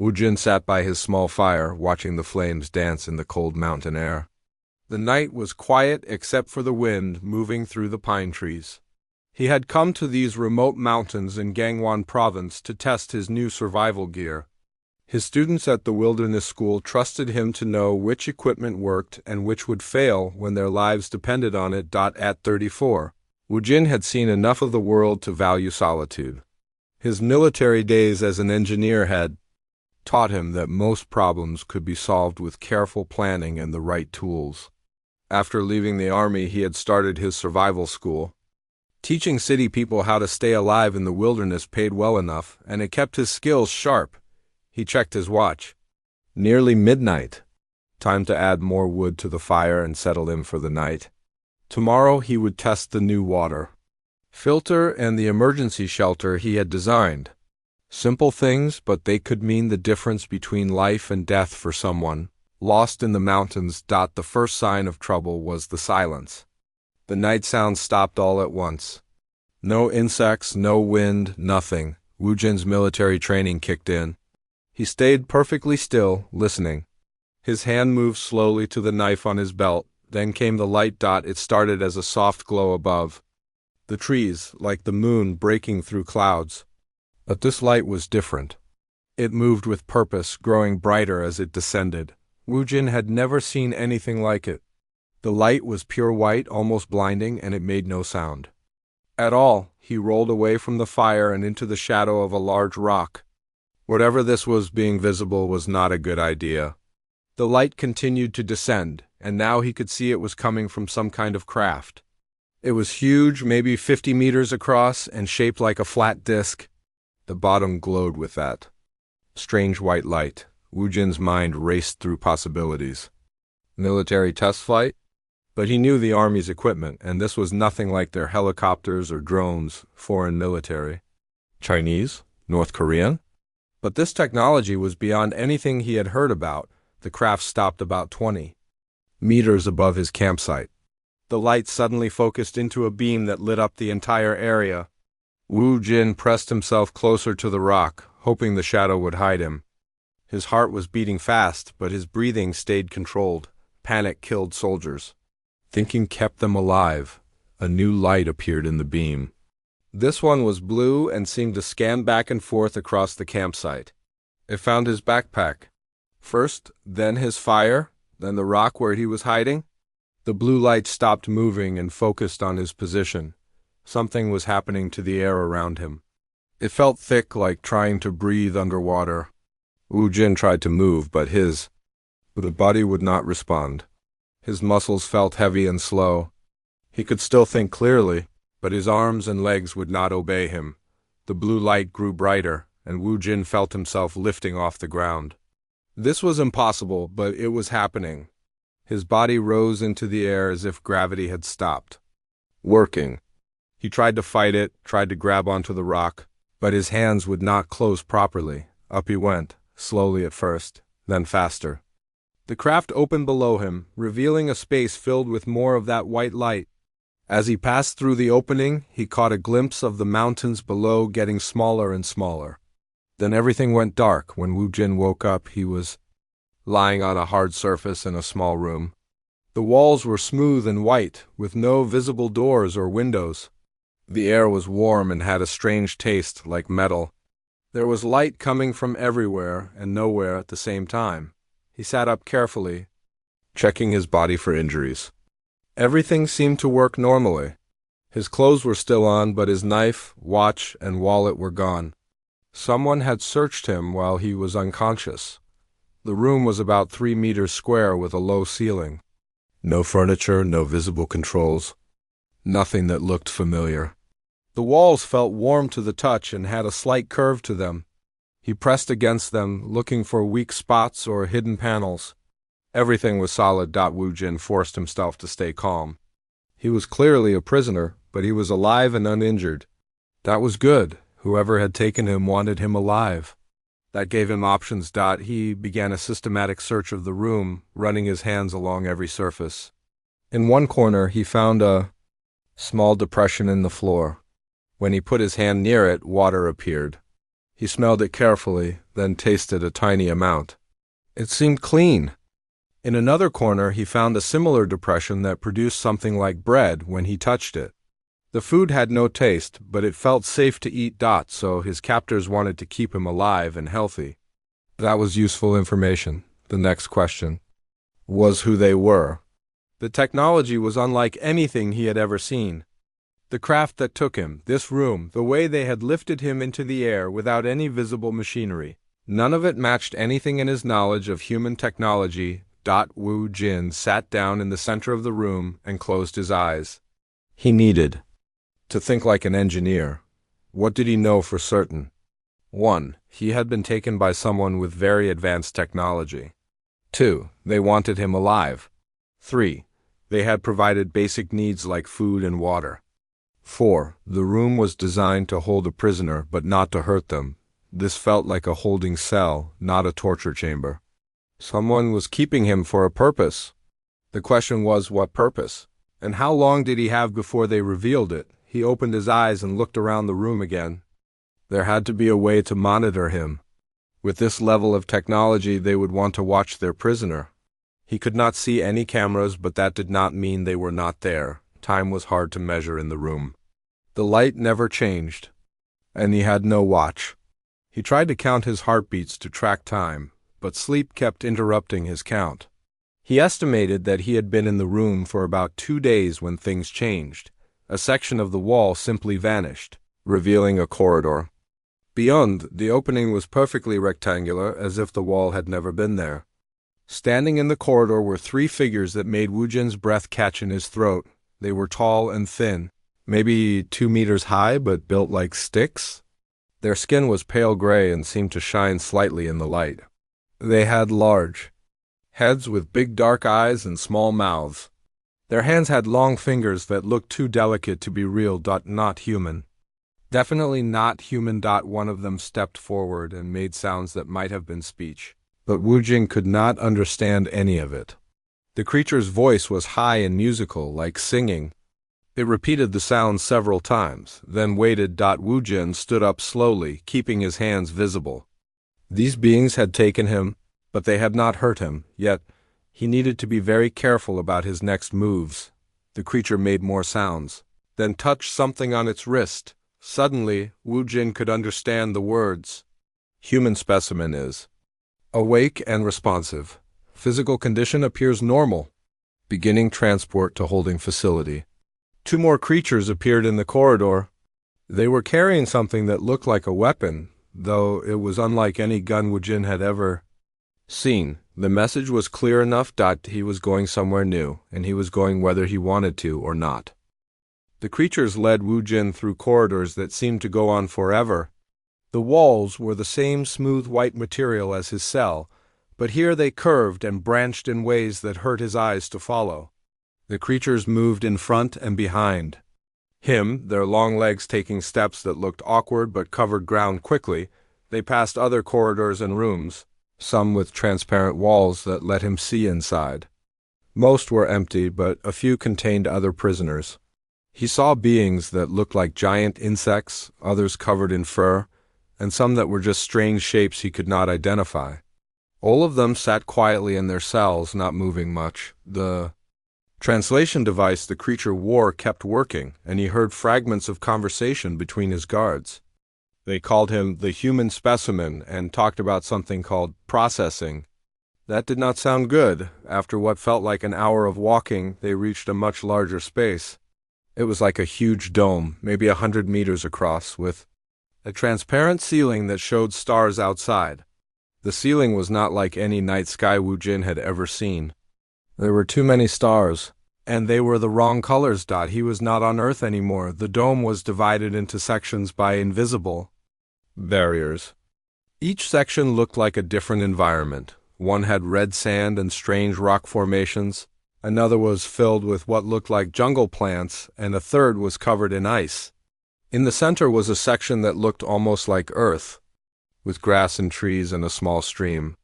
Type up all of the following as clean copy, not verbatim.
Wu Jin sat by his small fire, watching the flames dance in the cold mountain air. The night was quiet except for the wind moving through the pine trees. He had come to these remote mountains in Gangwon Province to test his new survival gear. His students at the wilderness school trusted him to know which equipment worked and which would fail when their lives depended on it. At 34, Wu Jin had seen enough of the world to value solitude. His military days as an engineer had taught him that most problems could be solved with careful planning and the right tools. After leaving the army, he had started his survival school. Teaching city people how to stay alive in the wilderness paid well enough, and it kept his skills sharp. He checked his watch. Nearly midnight. Time to add more wood to the fire and settle in for the night. Tomorrow he would test the new water filter and the emergency shelter he had designed. Simple things, but they could mean the difference between life and death for someone lost in the mountains. The first sign of trouble was the silence. The night sounds stopped all at once. No insects, no wind, nothing. Wu Jin's military training kicked in. He stayed perfectly still, listening. His hand moved slowly to the knife on his belt. Then came the light. It started as a soft glow above the trees, like the moon breaking through clouds. But this light was different. It moved with purpose, growing brighter as it descended. Wu Jin had never seen anything like it. The light was pure white, almost blinding, and it made no sound at all. He rolled away from the fire and into the shadow of a large rock. Whatever this was being visible was not a good idea. The light continued to descend, and now he could see it was coming from some kind of craft. It was huge, maybe 50 meters across, and shaped like a flat disc. The bottom glowed with that strange white light. Wu Jin's mind raced through possibilities. Military test flight? But he knew the army's equipment, and this was nothing like their helicopters or drones, foreign military. Chinese? North Korean? But this technology was beyond anything he had heard about. The craft stopped about 20 meters above his campsite. The light suddenly focused into a beam that lit up the entire area. Wu Jin pressed himself closer to the rock, hoping the shadow would hide him. His heart was beating fast, but his breathing stayed controlled. Panic killed soldiers. Thinking kept them alive. A new light appeared in the beam. This one was blue and seemed to scan back and forth across the campsite. It found his backpack. First, then his fire, then the rock where he was hiding. The blue light stopped moving and focused on his position. Something was happening to the air around him. It felt thick, like trying to breathe underwater. Wu Jin tried to move, but the body would not respond. His muscles felt heavy and slow. He could still think clearly, but his arms and legs would not obey him. The blue light grew brighter, and Wu Jin felt himself lifting off the ground. This was impossible, but it was happening. His body rose into the air as if gravity had stopped working. He tried to fight it, tried to grab onto the rock, but his hands would not close properly. Up he went, slowly at first, then faster. The craft opened below him, revealing a space filled with more of that white light. As he passed through the opening, he caught a glimpse of the mountains below getting smaller and smaller. Then everything went dark. When Wu Jin woke up, he was lying on a hard surface in a small room. The walls were smooth and white, with no visible doors or windows. The air was warm and had a strange taste, like metal. There was light coming from everywhere and nowhere at the same time. He sat up carefully, checking his body for injuries. Everything seemed to work normally. His clothes were still on, but his knife, watch, and wallet were gone. Someone had searched him while he was unconscious. The room was about 3 meters square with a low ceiling. No furniture, no visible controls. Nothing that looked familiar. The walls felt warm to the touch and had a slight curve to them. He pressed against them, looking for weak spots or hidden panels. Everything was solid. Wu Jin forced himself to stay calm. He was clearly a prisoner, but he was alive and uninjured. That was good. Whoever had taken him wanted him alive. That gave him options. He began a systematic search of the room, running his hands along every surface. In one corner, he found a small depression in the floor. When he put his hand near it, water appeared. He smelled it carefully, then tasted a tiny amount. It seemed clean. In another corner, he found a similar depression that produced something like bread when he touched it. The food had no taste, but it felt safe to eat. So his captors wanted to keep him alive and healthy. That was useful information. The next question was who they were. The technology was unlike anything he had ever seen. The craft that took him, this room, the way they had lifted him into the air without any visible machinery. None of it matched anything in his knowledge of human technology. Wu Jin sat down in the center of the room and closed his eyes. He needed to think like an engineer. What did he know for certain? 1. He had been taken by someone with very advanced technology. 2. They wanted him alive. 3. They had provided basic needs like food and water. 4. The room was designed to hold a prisoner, but not to hurt them. This felt like a holding cell, not a torture chamber. Someone was keeping him for a purpose. The question was, what purpose? And how long did he have before they revealed it? He opened his eyes and looked around the room again. There had to be a way to monitor him. With this level of technology, they would want to watch their prisoner. He could not see any cameras, but that did not mean they were not there. Time was hard to measure in the room. The light never changed, and he had no watch. He tried to count his heartbeats to track time, but sleep kept interrupting his count. He estimated that he had been in the room for about 2 days when things changed. A section of the wall simply vanished, revealing a corridor. Beyond, the opening was perfectly rectangular, as if the wall had never been there. Standing in the corridor were 3 figures that made Wu Jin's breath catch in his throat. They were tall and thin, maybe 2 meters high, but built like sticks. Their skin was pale gray and seemed to shine slightly in the light. They had large heads with big dark eyes and small mouths. Their hands had long fingers that looked too delicate to be real. Not human. Definitely not human. One of them stepped forward and made sounds that might have been speech, but Wu Jin could not understand any of it. The creature's voice was high and musical, like singing. It repeated the sound several times, then waited. Wu Jin stood up slowly, keeping his hands visible. These beings had taken him, but they had not hurt him, yet he needed to be very careful about his next moves. The creature made more sounds, then touched something on its wrist. Suddenly, Wu Jin could understand the words. Human specimen is awake and responsive. Physical condition appears normal. Beginning transport to holding facility. 2 more creatures appeared in the corridor. They were carrying something that looked like a weapon, though it was unlike any gun Wu Jin had ever seen. The message was clear enough. He was going somewhere new, and he was going whether he wanted to or not. The creatures led Wu Jin through corridors that seemed to go on forever. The walls were the same smooth white material as his cell, but here they curved and branched in ways that hurt his eyes to follow. The creatures moved in front and behind him, their long legs taking steps that looked awkward but covered ground quickly. They passed other corridors and rooms, some with transparent walls that let him see inside. Most were empty, but a few contained other prisoners. He saw beings that looked like giant insects, others covered in fur, and some that were just strange shapes he could not identify. All of them sat quietly in their cells, not moving much. The translation device the creature wore kept working, and he heard fragments of conversation between his guards. They called him the human specimen and talked about something called processing. That did not sound good. After what felt like an hour of walking, they reached a much larger space. It was like a huge dome, maybe 100 meters across, with a transparent ceiling that showed stars outside. The ceiling was not like any night sky Wu Jin had ever seen. There were too many stars, and they were the wrong colors. He was not on Earth anymore. The dome was divided into sections by invisible barriers. Each section looked like a different environment. One had red sand and strange rock formations. Another was filled with what looked like jungle plants, and a third was covered in ice. In the center was a section that looked almost like Earth, with grass and trees and a small stream.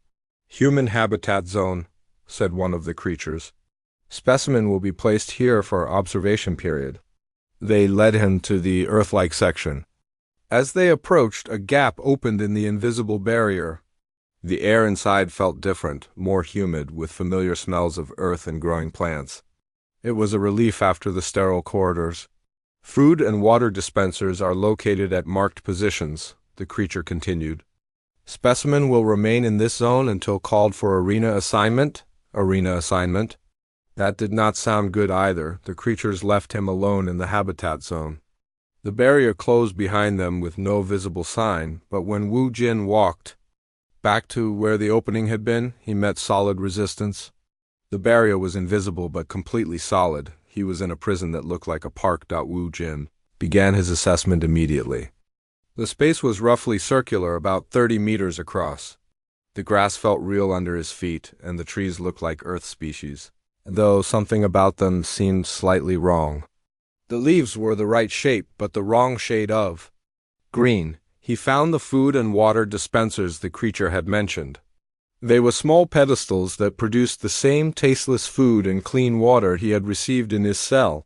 Human habitat zone, said one of the creatures. Specimen will be placed here for observation period. They led him to the Earth-like section. As they approached, a gap opened in the invisible barrier. The air inside felt different, more humid, with familiar smells of earth and growing plants. It was a relief after the sterile corridors. Food and water dispensers are located at marked positions, the creature continued. Specimen will remain in this zone until called for arena assignment. Arena assignment. That did not sound good either. The creatures left him alone in the habitat zone. The barrier closed behind them with no visible sign, but when Wu Jin walked back to where the opening had been, he met solid resistance. The barrier was invisible but completely solid. He was in a prison that looked like a park. Wu Jin began his assessment immediately. The space was roughly circular, about 30 meters across. The grass felt real under his feet, and the trees looked like earth species, though something about them seemed slightly wrong. The leaves were the right shape, but the wrong shade of green. He found the food and water dispensers the creature had mentioned. They were small pedestals that produced the same tasteless food and clean water he had received in his cell.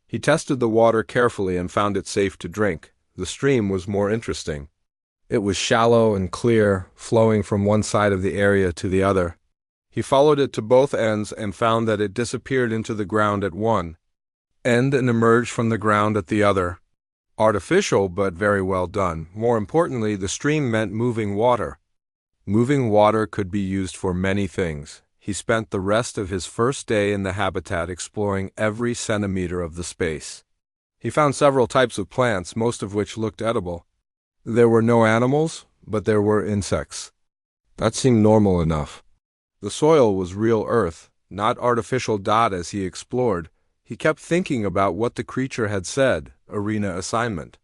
He tested the water carefully and found it safe to drink. The stream was more interesting. It was shallow and clear, flowing from one side of the area to the other. He followed it to both ends and found that it disappeared into the ground at one end and emerged from the ground at the other. Artificial, but very well done. More importantly, the stream meant moving water. Moving water could be used for many things. He spent the rest of his first day in the habitat exploring every centimeter of the space. He found several types of plants, most of which looked edible. There were no animals, but there were insects. That seemed normal enough. The soil was real earth, not artificial. As he explored, he kept thinking about what the creature had said, arena assignment.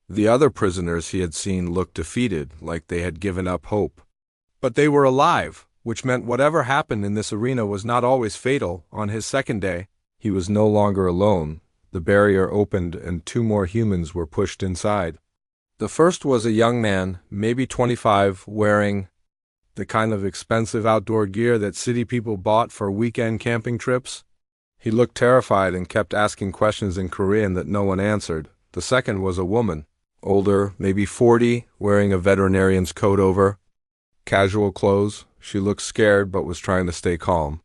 The other prisoners he had seen looked defeated, like they had given up hope. But they were alive, which meant whatever happened in this arena was not always fatal. On his second day, he was no longer alone. The barrier opened and 2 more humans were pushed inside. The first was a young man, maybe 25, wearing the kind of expensive outdoor gear that city people bought for weekend camping trips. He looked terrified and kept asking questions in Korean that no one answered. The second was a woman, older, maybe 40, wearing a veterinarian's coat over casual clothes. She looked scared but was trying to stay calm.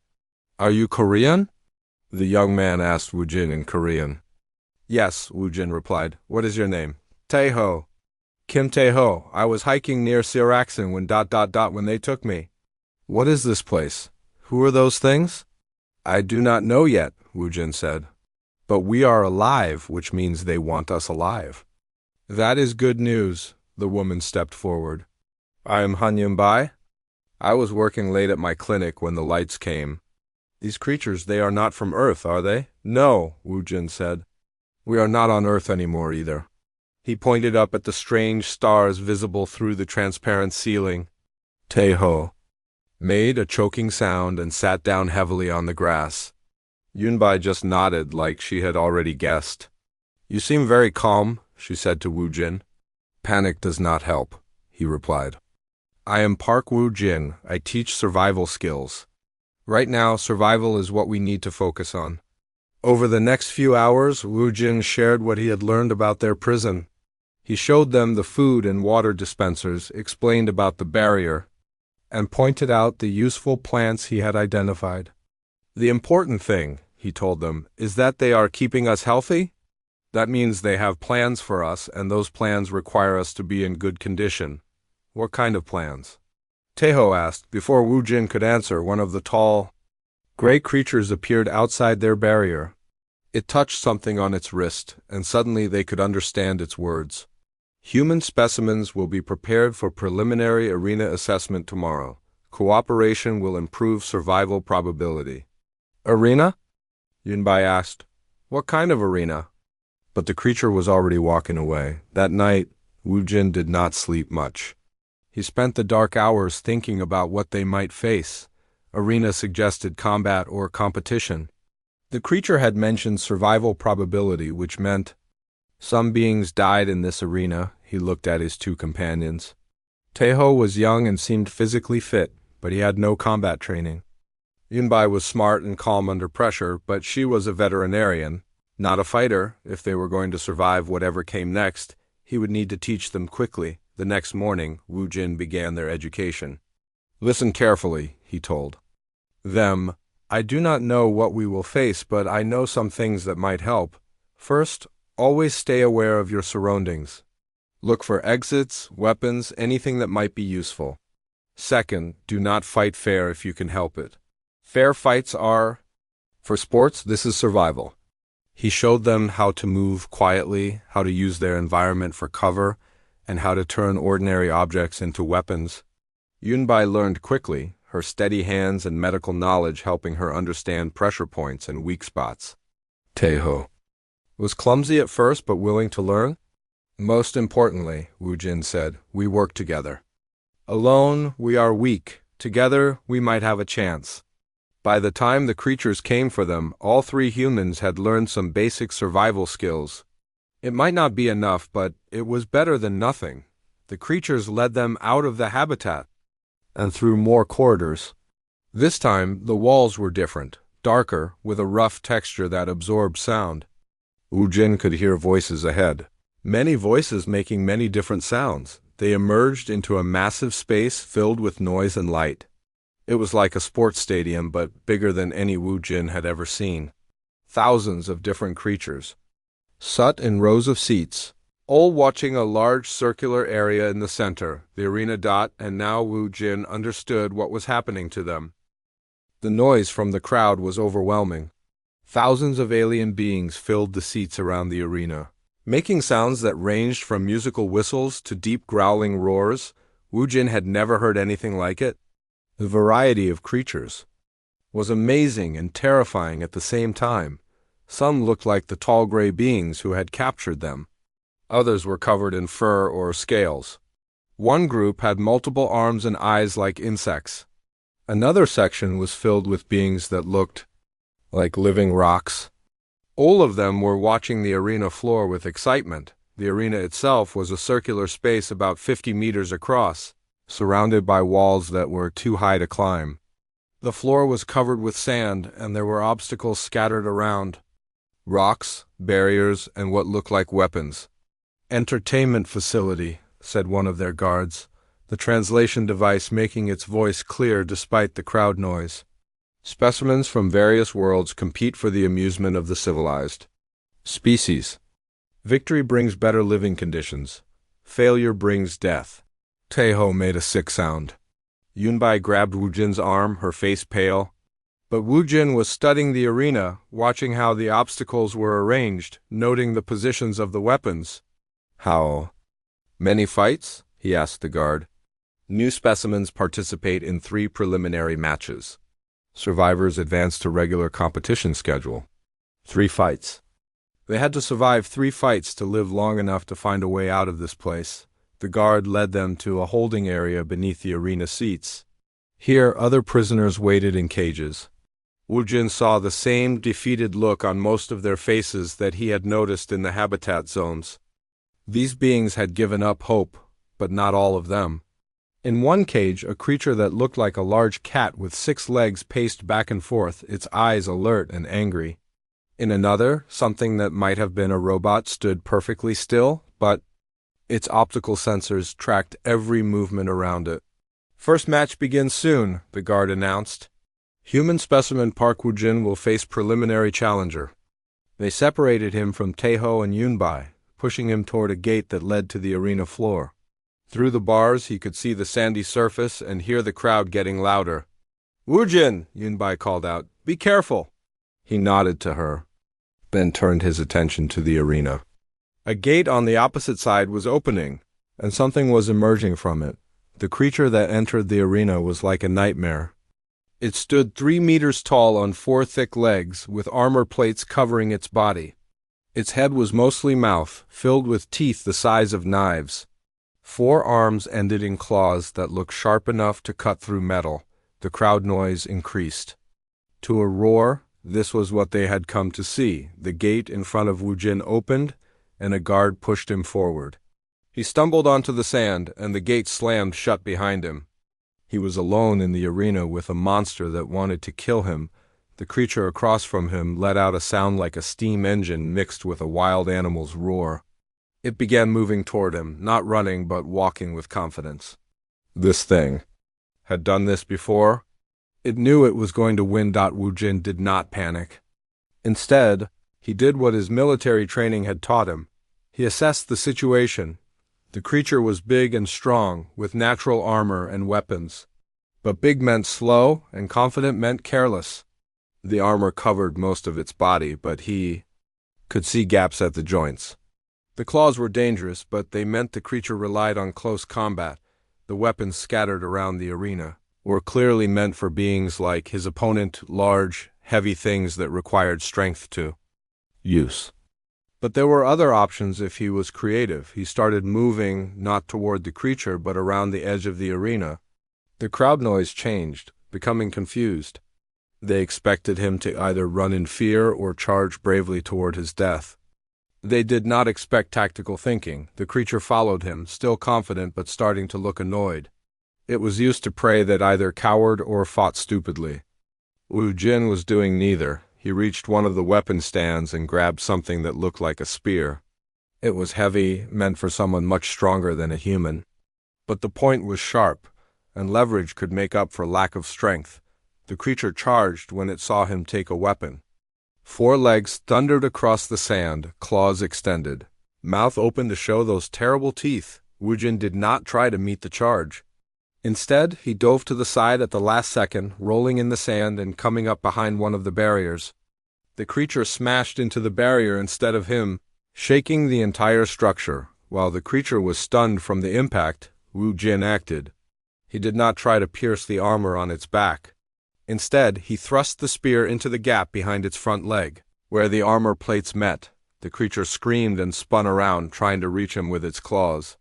"Are you Korean?" the young man asked Wu Jin in Korean. "Yes," Wu Jin replied. "What is your name?" "Taeho." "Kim Taeho. I was hiking near Siraxin when they took me." "What is this place? Who are those things?" "I do not know yet," Wu Jin said. "But we are alive, which means they want us alive." "That is good news." The woman stepped forward. "I am Han Yun-bai. I was working late at my clinic when the lights came. These creatures, they are not from Earth, are they?" "No," Wu Jin said. "We are not on Earth anymore either." He pointed up at the strange stars visible through the transparent ceiling. Taeho made a choking sound and sat down heavily on the grass. Yunbai just nodded like she had already guessed. "You seem very calm," she said to Wu Jin. "Panic does not help," he replied. "I am Park Wu Jin. I teach survival skills. Right now, survival is what we need to focus on." Over the next few hours, Wu Jin shared what he had learned about their prison. He showed them the food and water dispensers, explained about the barrier, and pointed out the useful plants he had identified. "The important thing," he told them, "is that they are keeping us healthy. That means they have plans for us, and those plans require us to be in good condition." "What kind of plans?" Taeho asked. Before Wu Jin could answer, one of the tall, gray creatures appeared outside their barrier. It touched something on its wrist, and suddenly they could understand its words. "Human specimens will be prepared for preliminary arena assessment tomorrow. Cooperation will improve survival probability." "Arena?" Yunbai asked. "What kind of arena?" But the creature was already walking away. That night, Wu Jin did not sleep much. He spent the dark hours thinking about what they might face. Arena suggested combat or competition. The creature had mentioned survival probability, which meant some beings died in this arena. He looked at his 2 companions. Taeho was young and seemed physically fit, but he had no combat training. Yunbai was smart and calm under pressure, but she was a veterinarian, not a fighter. If they were going to survive whatever came next, he would need to teach them quickly. The next morning, Wu Jin began their education. "Listen carefully," he told them. "I do not know what we will face, but I know some things that might help. First, always stay aware of your surroundings. Look for exits, weapons, anything that might be useful. Second, do not fight fair if you can help it. Fair fights are... For sports, this is survival." He showed them how to move quietly, how to use their environment for cover, and how to turn ordinary objects into weapons. Yunbai learned quickly, her steady hands and medical knowledge helping her understand pressure points and weak spots. Taeho was clumsy at first but willing to learn. "Most importantly," Wu Jin said, "we work together. Alone, we are weak. Together, we might have a chance." By the time the creatures came for them, all three humans had learned some basic survival skills. It might not be enough, but it was better than nothing. The creatures led them out of the habitat and through more corridors. This time, the walls were different, darker, with a rough texture that absorbed sound. Wu Jin could hear voices ahead. Many voices making many different sounds. They emerged into a massive space filled with noise and light. It was like a sports stadium, but bigger than any Wu Jin had ever seen. Thousands of different creatures sat in rows of seats, all watching a large circular area in the center, the arena dot, and now Wu Jin understood what was happening to them. The noise from the crowd was overwhelming. Thousands of alien beings filled the seats around the arena, making sounds that ranged from musical whistles to deep growling roars. Wu Jin had never heard anything like it. The variety of creatures was amazing and terrifying at the same time. Some looked like the tall gray beings who had captured them. Others were covered in fur or scales. One group had multiple arms and eyes like insects. Another section was filled with beings that looked like living rocks. All of them were watching the arena floor with excitement. The arena itself was a circular space about 50 meters across, surrounded by walls that were too high to climb. The floor was covered with sand, and there were obstacles scattered around. Rocks, barriers, and what looked like weapons. "Entertainment facility," said one of their guards, the translation device making its voice clear despite the crowd noise. "Specimens from various worlds compete for the amusement of the civilized. Species. Victory brings better living conditions. Failure brings death." Taeho made a sick sound. Yunbai grabbed Wu Jin's arm, her face pale. But Wu Jin was studying the arena, watching how the obstacles were arranged, noting the positions of the weapons. "How many fights?" he asked the guard. "New specimens participate in 3 preliminary matches. Survivors advance to regular competition schedule. 3 fights. They had to survive 3 fights to live long enough to find a way out of this place. The guard led them to a holding area beneath the arena seats. Here, other prisoners waited in cages. Wu Jin saw the same defeated look on most of their faces that he had noticed in the habitat zones. These beings had given up hope, but not all of them. In one cage, a creature that looked like a large cat with 6 legs paced back and forth, its eyes alert and angry. In another, something that might have been a robot stood perfectly still, but its optical sensors tracked every movement around it. "First match begins soon," the guard announced. "Human specimen Park Wu Jin will face preliminary challenger." They separated him from Taeho and Yunbai, pushing him toward a gate that led to the arena floor. Through the bars, he could see the sandy surface and hear the crowd getting louder. "Wu Jin," Yunbai called out, "be careful." He nodded to her, then turned his attention to the arena. A gate on the opposite side was opening, and something was emerging from it. The creature that entered the arena was like a nightmare. It stood 3 meters tall on 4 thick legs, with armor plates covering its body. Its head was mostly mouth, filled with teeth the size of knives. 4 arms ended in claws that looked sharp enough to cut through metal. The crowd noise increased to a roar. This was what they had come to see. The gate in front of Wu Jin opened, and a guard pushed him forward. He stumbled onto the sand, and the gate slammed shut behind him. He was alone in the arena with a monster that wanted to kill him. The creature across from him let out a sound like a steam engine mixed with a wild animal's roar. It began moving toward him, not running but walking with confidence. This thing had done this before. It knew it was going to win. Wu Jin did not panic. Instead, he did what his military training had taught him. He assessed the situation. The creature was big and strong, with natural armor and weapons. But big meant slow, and confident meant careless. The armor covered most of its body, but he could see gaps at the joints. The claws were dangerous, but they meant the creature relied on close combat. The weapons scattered around the arena were clearly meant for beings like his opponent, large, heavy things that required strength to use. But there were other options if he was creative. He started moving, not toward the creature, but around the edge of the arena. The crowd noise changed, becoming confused. They expected him to either run in fear or charge bravely toward his death. They did not expect tactical thinking. The creature followed him, still confident but starting to look annoyed. It was used to prey that either cowered or fought stupidly. Wu Jin was doing neither. He reached one of the weapon stands and grabbed something that looked like a spear. It was heavy, meant for someone much stronger than a human. But the point was sharp, and leverage could make up for lack of strength. The creature charged when it saw him take a weapon. 4 legs thundered across the sand, claws extended. Mouth open to show those terrible teeth. Wu Jin did not try to meet the charge. Instead, he dove to the side at the last second, rolling in the sand and coming up behind one of the barriers. The creature smashed into the barrier instead of him, shaking the entire structure. While the creature was stunned from the impact, Wu Jin acted. He did not try to pierce the armor on its back. Instead, he thrust the spear into the gap behind its front leg, where the armor plates met. The creature screamed and spun around, trying to reach him with its claws.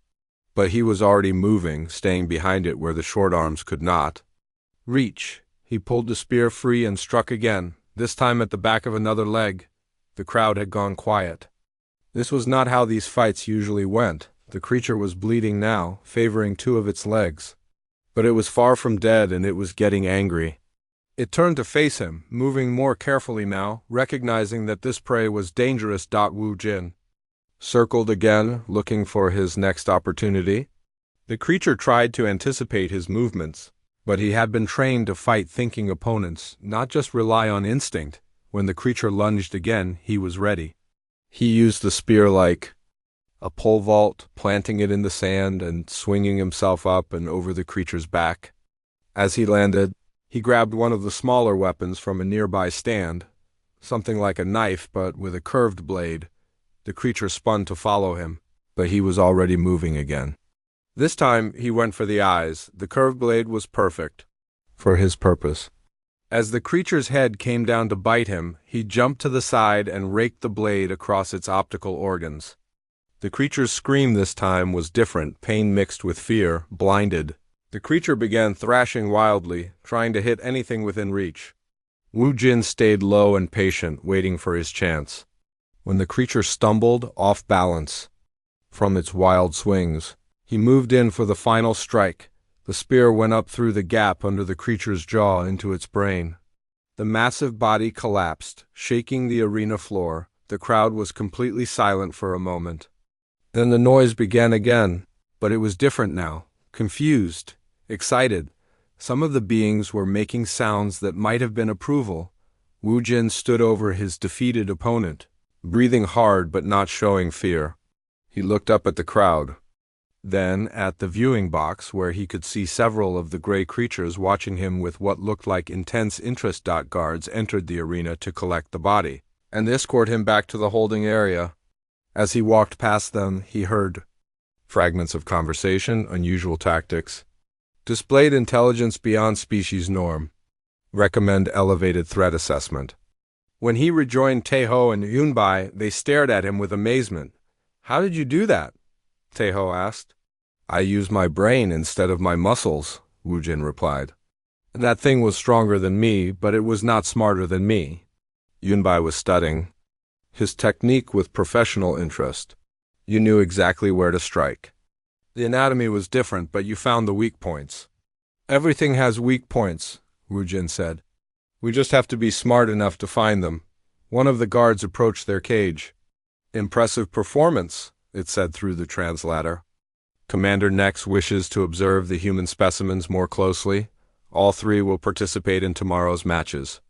But he was already moving, staying behind it where the short arms could not reach. He pulled the spear free and struck again, this time at the back of another leg. The crowd had gone quiet. This was not how these fights usually went. The creature was bleeding now, favoring 2 of its legs. But it was far from dead, and it was getting angry. It turned to face him, moving more carefully now, recognizing that this prey was dangerous. Wu Jin circled again, looking for his next opportunity. The creature tried to anticipate his movements, but he had been trained to fight thinking opponents, not just rely on instinct. When the creature lunged again, he was ready. He used the spear like a pole vault, planting it in the sand and swinging himself up and over the creature's back. As he landed, he grabbed one of the smaller weapons from a nearby stand, something like a knife but with a curved blade. The creature spun to follow him, but he was already moving again. This time he went for the eyes. The curved blade was perfect for his purpose. As the creature's head came down to bite him, he jumped to the side and raked the blade across its optical organs. The creature's scream this time was different, pain mixed with fear, blinded. The creature began thrashing wildly, trying to hit anything within reach. Wu Jin stayed low and patient, waiting for his chance. When the creature stumbled, off balance from its wild swings, he moved in for the final strike. The spear went up through the gap under the creature's jaw into its brain. The massive body collapsed, shaking the arena floor. The crowd was completely silent for a moment. Then the noise began again, but it was different now, confused, excited. Some of the beings were making sounds that might have been approval. Wu Jin stood over his defeated opponent, breathing hard but not showing fear. He looked up at the crowd, then at the viewing box where he could see several of the gray creatures watching him with what looked like intense interest. Guards entered the arena to collect the body and escort him back to the holding area. As he walked past them, he heard fragments of conversation, unusual tactics, displayed intelligence beyond species norm, recommend elevated threat assessment. When he rejoined Taeho and Yunbai, they stared at him with amazement. "How did you do that?" Taeho asked. "I used my brain instead of my muscles," Wu Jin replied. "That thing was stronger than me, but it was not smarter than me." Yunbai was studying his technique with professional interest. "You knew exactly where to strike. The anatomy was different, but you found the weak points." "Everything has weak points," Wu Jin said. "We just have to be smart enough to find them." One of the guards approached their cage. "Impressive performance," it said through the translator. Commander Nex wishes to observe the human specimens more closely. All three will participate in tomorrow's matches.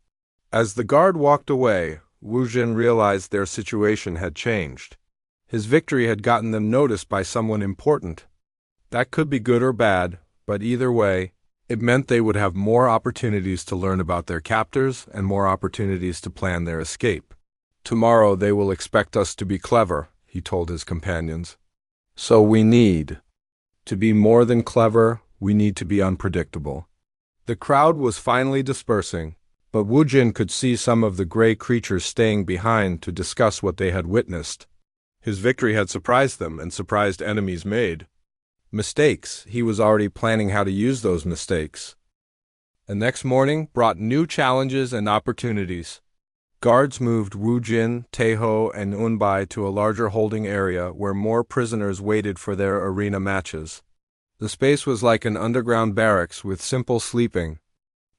As the guard walked away, Wu Jin realized their situation had changed. His victory had gotten them noticed by someone important. That could be good or bad, but either way, it meant they would have more opportunities to learn about their captors and more opportunities to plan their escape. Tomorrow they will expect us to be clever, he told his companions. So we need to be more than clever, we need to be unpredictable. The crowd was finally dispersing, but Wu Jin could see some of the gray creatures staying behind to discuss what they had witnessed. His victory had surprised them and surprised enemies made. Mistakes, he was already planning how to use those mistakes. The next morning brought new challenges and opportunities. Guards moved Wu Jin, Taeho, and Unbai to a larger holding area where more prisoners waited for their arena matches. The space was like an underground barracks with simple sleeping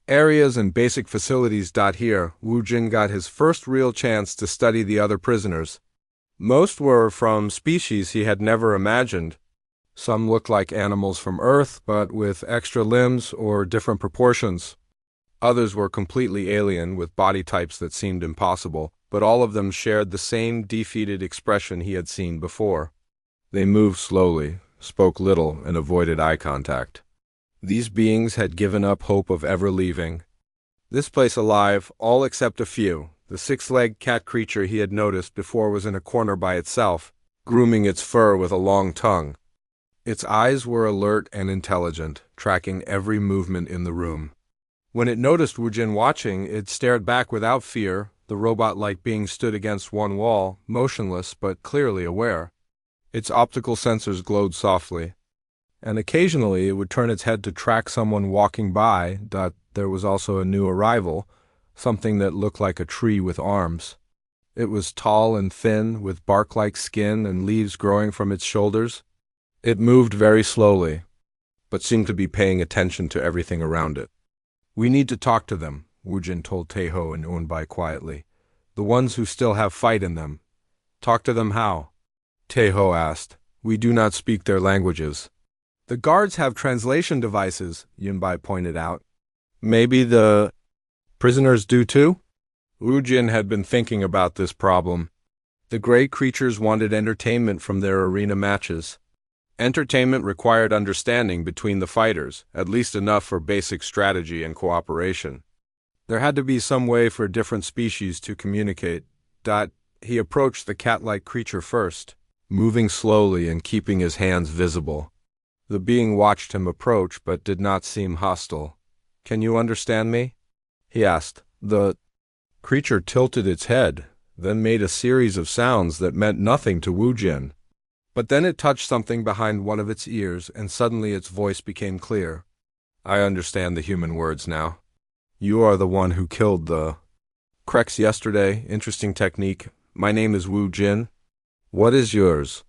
areas and basic facilities. Here, Wu Jin got his first real chance to study the other prisoners. Most were from species he had never imagined. Some looked like animals from Earth, but with extra limbs or different proportions. Others were completely alien, with body types that seemed impossible, but all of them shared the same defeated expression he had seen before. They moved slowly, spoke little, and avoided eye contact. These beings had given up hope of ever leaving. This place alive, all except a few. The six-legged cat creature he had noticed before was in a corner by itself, grooming its fur with a long tongue. Its eyes were alert and intelligent, tracking every movement in the room. When it noticed Wu Jin watching, it stared back without fear. The robot-like being stood against one wall, motionless but clearly aware. Its optical sensors glowed softly, and occasionally it would turn its head to track someone walking by. There was also a new arrival, something that looked like a tree with arms. It was tall and thin, with bark-like skin and leaves growing from its shoulders. It moved very slowly, but seemed to be paying attention to everything around it. We need to talk to them, Wu Jin told Taeho and Unbai quietly. The ones who still have fight in them. Talk to them how? Taeho asked. We do not speak their languages. The guards have translation devices, Unbai pointed out. Maybe the prisoners do too? Wu Jin had been thinking about this problem. The gray creatures wanted entertainment from their arena matches. Entertainment required understanding between the fighters, at least enough for basic strategy and cooperation. There had to be some way for different species to communicate. He approached the cat-like creature first, moving slowly and keeping his hands visible. The being watched him approach but did not seem hostile. Can you understand me? He asked. The creature tilted its head, then made a series of sounds that meant nothing to Wu Jin. But then it touched something behind one of its ears, and suddenly its voice became clear. I understand the human words now. You are the one who killed the Krex yesterday. Interesting technique. My name is Wu Jin. What is yours?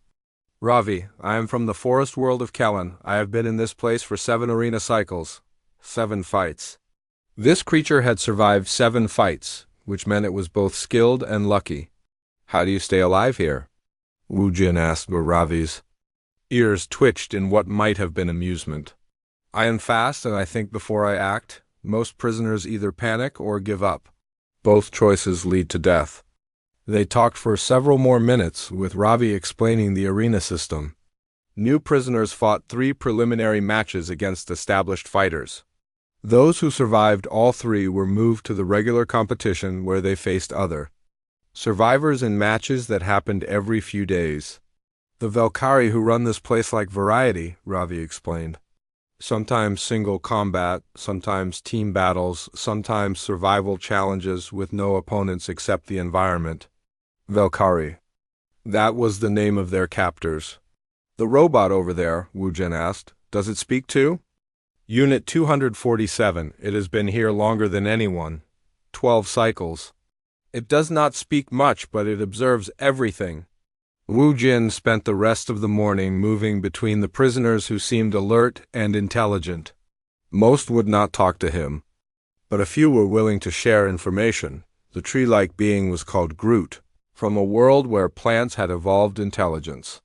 Ravi. I am from the forest world of Kellen. I have been in this place for 7 arena cycles. 7 fights. This creature had survived 7 fights, which meant it was both skilled and lucky. How do you stay alive here? Wu Jin asked Ravi's ears twitched in what might have been amusement. I am fast and I think before I act. Most prisoners either panic or give up. Both choices lead to death. They talked for several more minutes, with Ravi explaining the arena system. New prisoners fought 3 preliminary matches against established fighters. Those who survived all 3 were moved to the regular competition where they faced other survivors in matches that happened every few days. The Valkyrie who run this place like variety, Ravi explained. Sometimes single combat, sometimes team battles, sometimes survival challenges with no opponents except the environment. Valkyrie. That was the name of their captors. The robot over there, Wu Jin asked, does it speak too? Unit 247. It has been here longer than anyone. 12 cycles. It does not speak much, but it observes everything. Wu Jin spent the rest of the morning moving between the prisoners who seemed alert and intelligent. Most would not talk to him, but a few were willing to share information. The tree-like being was called Groot, from a world where plants had evolved intelligence.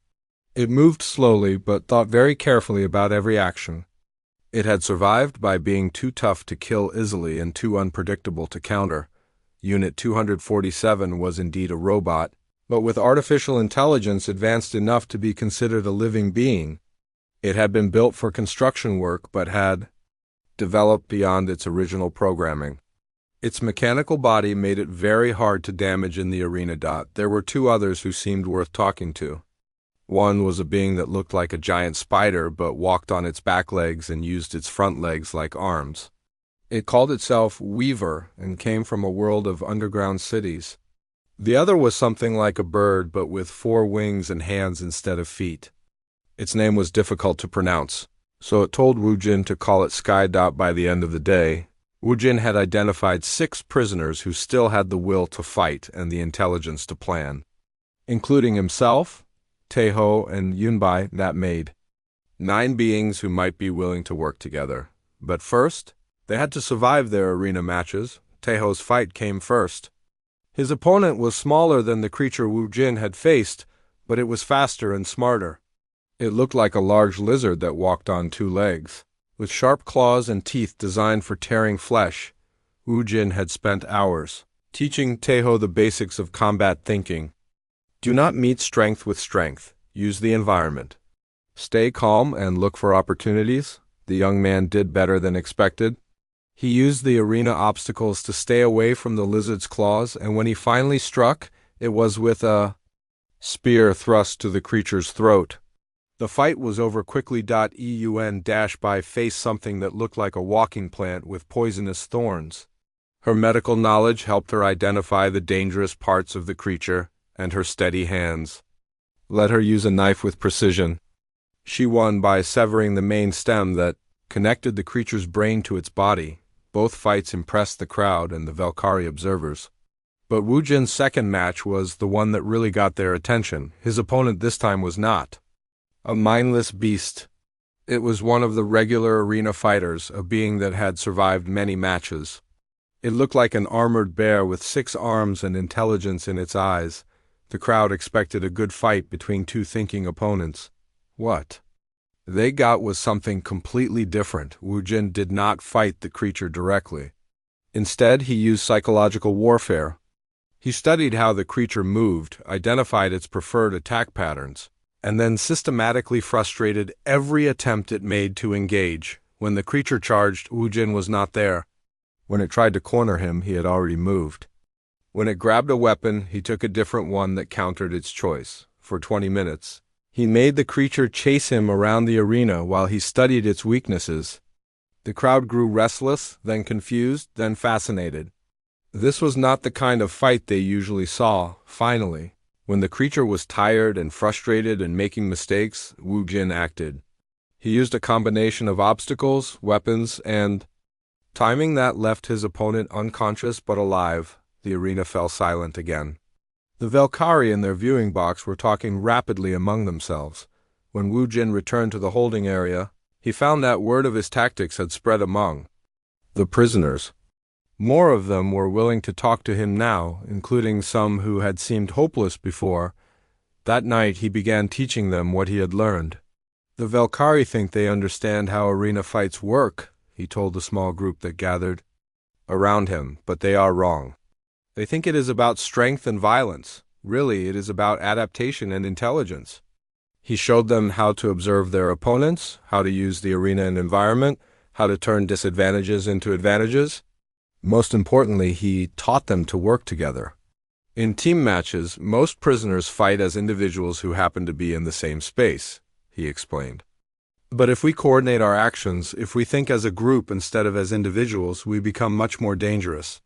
It moved slowly but thought very carefully about every action. It had survived by being too tough to kill easily and too unpredictable to counter. Unit 247 was indeed a robot, but with artificial intelligence advanced enough to be considered a living being. It had been built for construction work but had developed beyond its original programming. Its mechanical body made it very hard to damage in the arena. There were two others who seemed worth talking to. One was a being that looked like a giant spider but walked on its back legs and used its front legs like arms. It called itself Weaver and came from a world of underground cities. The other was something like a bird but with 4 wings and hands instead of feet. Its name was difficult to pronounce, so it told Wu Jin to call it Sky. By the end of the day, Wu Jin had identified 6 prisoners who still had the will to fight and the intelligence to plan, including himself, Taeho, and Yunbai. That made 9 beings who might be willing to work together. But first, they had to survive their arena matches. Taeho's fight came first. His opponent was smaller than the creature Wu Jin had faced, but it was faster and smarter. It looked like a large lizard that walked on 2 legs, with sharp claws and teeth designed for tearing flesh. Wu Jin had spent hours teaching Taeho the basics of combat thinking. Do not meet strength with strength. Use the environment. Stay calm and look for opportunities. The young man did better than expected. He used the arena obstacles to stay away from the lizard's claws, and when he finally struck, it was with a spear thrust to the creature's throat. The fight was over quickly. Eun-by faced something that looked like a walking plant with poisonous thorns. Her medical knowledge helped her identify the dangerous parts of the creature, and her steady hands let her use a knife with precision. She won by severing the main stem that connected the creature's brain to its body. Both fights impressed the crowd and the Valkyrie observers. But Wu Jin's second match was the one that really got their attention. His opponent this time was not a mindless beast. It was one of the regular arena fighters, a being that had survived many matches. It looked like an armored bear with 6 arms and intelligence in its eyes. The crowd expected a good fight between 2 thinking opponents. What they got was something completely different. Wu Jin did not fight the creature directly. Instead, he used psychological warfare. He studied how the creature moved, identified its preferred attack patterns, and then systematically frustrated every attempt it made to engage. When the creature charged, Wu Jin was not there. When it tried to corner him, he had already moved. When it grabbed a weapon, he took a different one that countered its choice. For 20 minutes, he made the creature chase him around the arena while he studied its weaknesses. The crowd grew restless, then confused, then fascinated. This was not the kind of fight they usually saw. Finally, when the creature was tired and frustrated and making mistakes, Wu Jin acted. He used a combination of obstacles, weapons, and timing that left his opponent unconscious but alive. The arena fell silent again. The Valkyrie in their viewing box were talking rapidly among themselves. When Wu Jin returned to the holding area, he found that word of his tactics had spread among the prisoners. More of them were willing to talk to him now, including some who had seemed hopeless before. That night he began teaching them what he had learned. The Valkyrie think they understand how arena fights work, he told the small group that gathered around him, but they are wrong. They think it is about strength and violence. Really, it is about adaptation and intelligence. He showed them how to observe their opponents, how to use the arena and environment, how to turn disadvantages into advantages. Most importantly, he taught them to work together. In team matches, most prisoners fight as individuals who happen to be in the same space, he explained. But if we coordinate our actions, if we think as a group instead of as individuals, we become much more dangerous.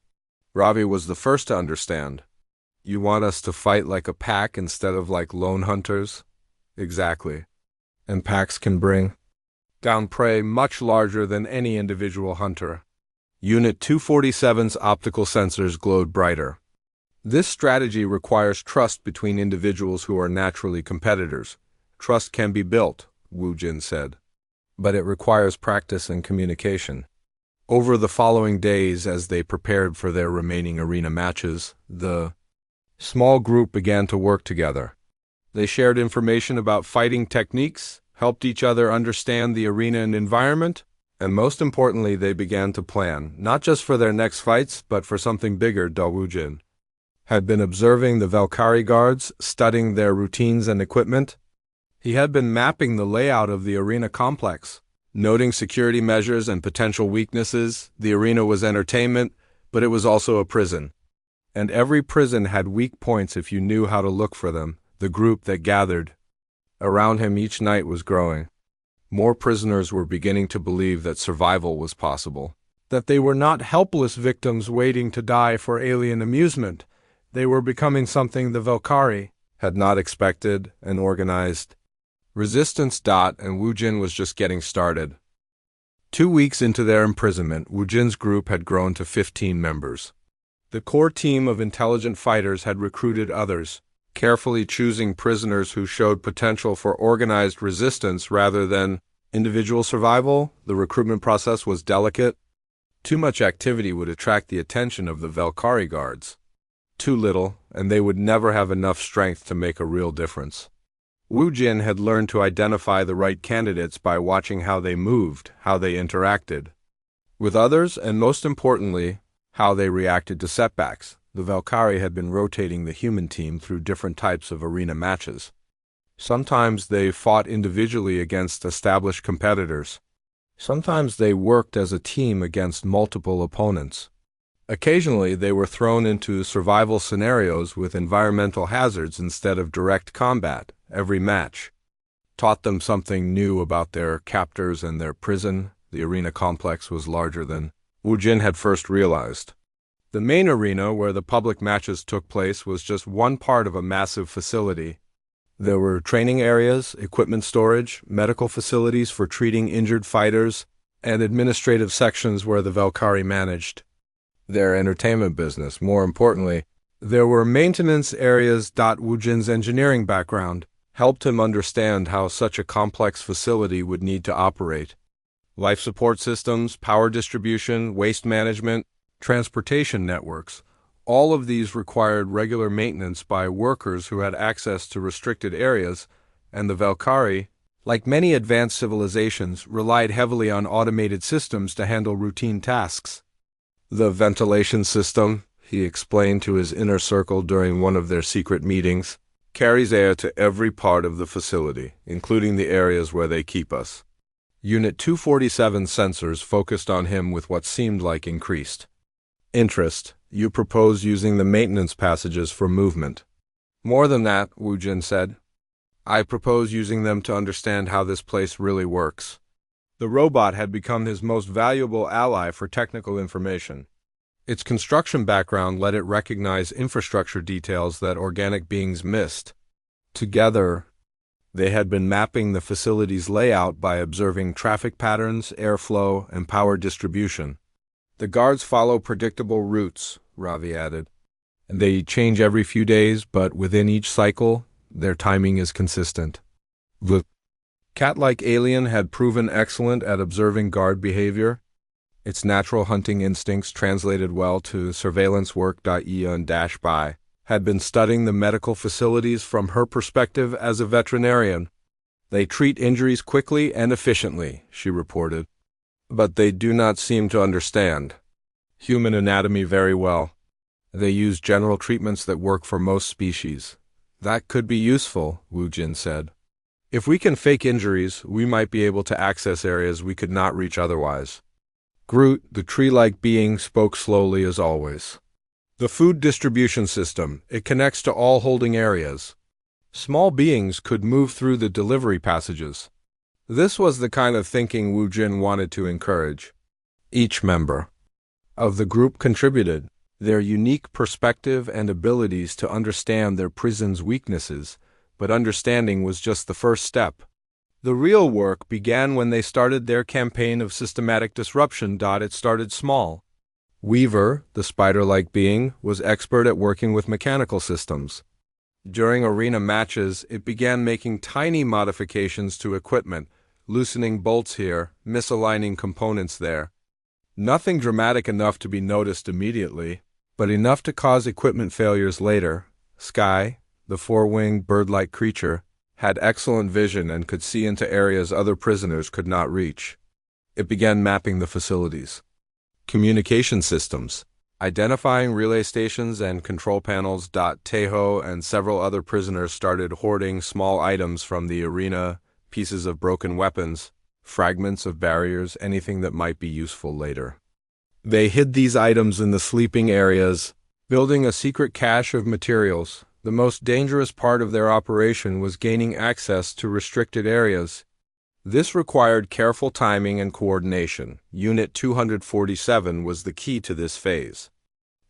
Ravi was the first to understand. You want us to fight like a pack instead of like lone hunters? Exactly. And packs can bring down prey much larger than any individual hunter. Unit 247's optical sensors glowed brighter. This strategy requires trust between individuals who are naturally competitors. Trust can be built, Wu Jin said, but it requires practice and communication. Over the following days, as they prepared for their remaining arena matches, the small group began to work together. They shared information about fighting techniques, helped each other understand the arena and environment, and most importantly, they began to plan, not just for their next fights, but for something bigger. Wujin had been observing the Valkyrie guards, studying their routines and equipment. He had been mapping the layout of the arena complex, noting security measures and potential weaknesses. The arena was entertainment, but it was also a prison. And every prison had weak points if you knew how to look for them. The group that gathered around him each night was growing. More prisoners were beginning to believe that survival was possible, that they were not helpless victims waiting to die for alien amusement. They were becoming something the Valkyrie had not expected and organized. Resistance. And Wujin was just getting started. 2 weeks into their imprisonment, Wujin's group had grown to 15 members. The core team of intelligent fighters had recruited others, carefully choosing prisoners who showed potential for organized resistance rather than individual survival. The recruitment process was delicate. Too much activity would attract the attention of the Valkyrie guards. Too little, and they would never have enough strength to make a real difference. Wujin had learned to identify the right candidates by watching how they moved, how they interacted with others, and most importantly, how they reacted to setbacks. The Valkyrie had been rotating the human team through different types of arena matches. Sometimes they fought individually against established competitors. Sometimes they worked as a team against multiple opponents. Occasionally, they were thrown into survival scenarios with environmental hazards instead of direct combat. Every match taught them something new about their captors and their prison. The arena complex was larger than Wujin had first realized. The main arena, where the public matches took place, was just one part of a massive facility. There were training areas, equipment storage, medical facilities for treating injured fighters, and administrative sections where the Valkyrie managed their entertainment business. More importantly, there were maintenance areas. Wujin's engineering background helped him understand how such a complex facility would need to operate. Life support systems, power distribution, waste management, transportation networks, all of these required regular maintenance by workers who had access to restricted areas, and the Valkyrie, like many advanced civilizations, relied heavily on automated systems to handle routine tasks. The ventilation system, he explained to his inner circle during one of their secret meetings, carries air to every part of the facility, including the areas where they keep us. Unit 247 sensors focused on him with what seemed like increased interest. You propose using the maintenance passages for movement. More than that, Wujin said. I propose using them to understand how this place really works. The robot had become his most valuable ally for technical information. Its construction background let it recognize infrastructure details that organic beings missed. Together, they had been mapping the facility's layout by observing traffic patterns, airflow, and power distribution. The guards follow predictable routes, Ravi added, and they change every few days, but within each cycle, their timing is consistent. The cat-like alien had proven excellent at observing guard behavior. Its natural hunting instincts translated well to surveillance work. Ian Bai had been studying the medical facilities from her perspective as a veterinarian. They treat injuries quickly and efficiently, she reported. But they do not seem to understand human anatomy very well. They use general treatments that work for most species. That could be useful, Wujin said. If we can fake injuries, we might be able to access areas we could not reach otherwise. Groot, the tree-like being, spoke slowly as always. The food distribution system, it connects to all holding areas. Small beings could move through the delivery passages. This was the kind of thinking Wujin wanted to encourage. Each member of the group contributed their unique perspective and abilities to understand their prison's weaknesses, but understanding was just the first step. The real work began when they started their campaign of systematic disruption. It started small. Weaver, the spider-like being, was expert at working with mechanical systems. During arena matches, it began making tiny modifications to equipment, loosening bolts here, misaligning components there. Nothing dramatic enough to be noticed immediately, but enough to cause equipment failures later. Sky, the four-winged bird-like creature, had excellent vision and could see into areas other prisoners could not reach. It began mapping the facilities. Communication systems. Identifying relay stations and control panels. Tejo and several other prisoners started hoarding small items from the arena, pieces of broken weapons, fragments of barriers, anything that might be useful later. They hid these items in the sleeping areas, building a secret cache of materials. The most dangerous part of their operation was gaining access to restricted areas. This required careful timing and coordination. Unit 247 was the key to this phase.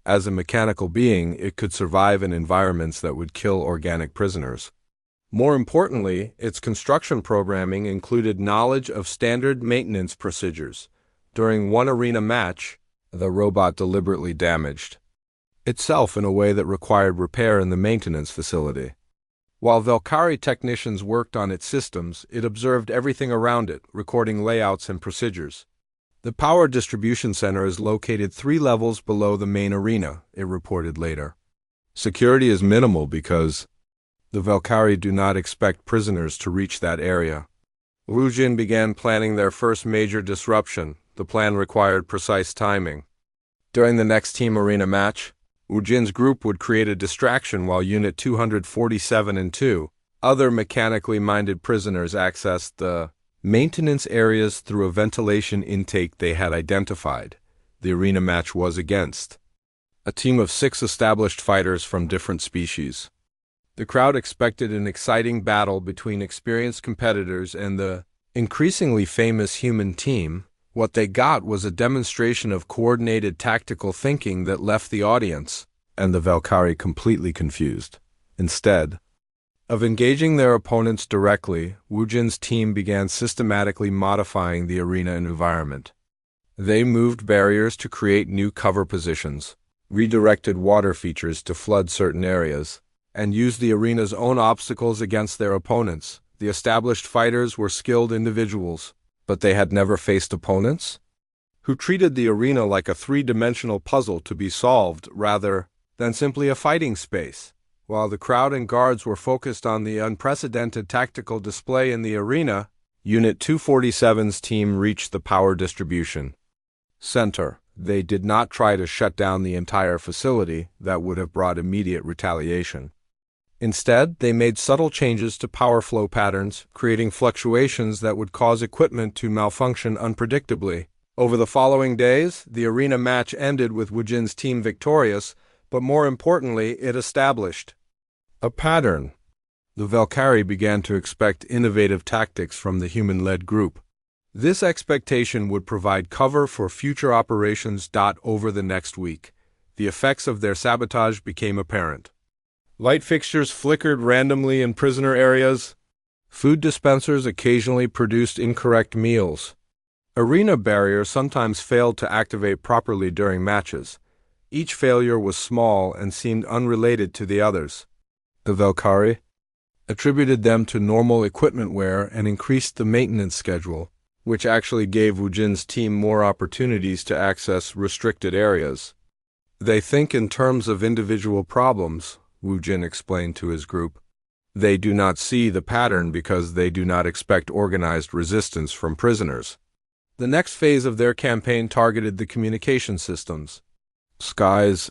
As a mechanical being, it could survive in environments that would kill organic prisoners. More importantly, its construction programming included knowledge of standard maintenance procedures. During one arena match, the robot deliberately damaged itself in a way that required repair in the maintenance facility. While Valkyrie technicians worked on its systems, it observed everything around it, recording layouts and procedures. The power distribution center is located 3 levels below the main arena, it reported later. Security is minimal because the Valkyrie do not expect prisoners to reach that area. Wujin began planning their first major disruption. The plan required precise timing. During the next team arena match, Wujin's group would create a distraction while Unit 247 and 2 other mechanically minded prisoners accessed the maintenance areas through a ventilation intake they had identified. The arena match was against a team of 6 established fighters from different species. The crowd expected an exciting battle between experienced competitors and the increasingly famous human team. What they got was a demonstration of coordinated tactical thinking that left the audience and the Valkyrie completely confused. Instead of engaging their opponents directly, Wujin's team began systematically modifying the arena environment. They moved barriers to create new cover positions, redirected water features to flood certain areas, and used the arena's own obstacles against their opponents. The established fighters were skilled individuals, but they had never faced opponents who treated the arena like a 3-dimensional puzzle to be solved rather than simply a fighting space. While the crowd and guards were focused on the unprecedented tactical display in the arena, Unit 247's team reached the power distribution center. They did not try to shut down the entire facility. That would have brought immediate retaliation. Instead, they made subtle changes to power flow patterns, creating fluctuations that would cause equipment to malfunction unpredictably. Over the following days, the arena match ended with Wujin's team victorious, but more importantly, it established a pattern. The Valkyrie began to expect innovative tactics from the human-led group. This expectation would provide cover for future operations. Over the next week, the effects of their sabotage became apparent. Light fixtures flickered randomly in prisoner areas. Food dispensers occasionally produced incorrect meals. Arena barriers sometimes failed to activate properly during matches. Each failure was small and seemed unrelated to the others. The Valkyrie attributed them to normal equipment wear and increased the maintenance schedule, which actually gave Wujin's team more opportunities to access restricted areas. They think in terms of individual problems, Wujin explained to his group. They do not see the pattern because they do not expect organized resistance from prisoners. The next phase of their campaign targeted the communication systems. Sky's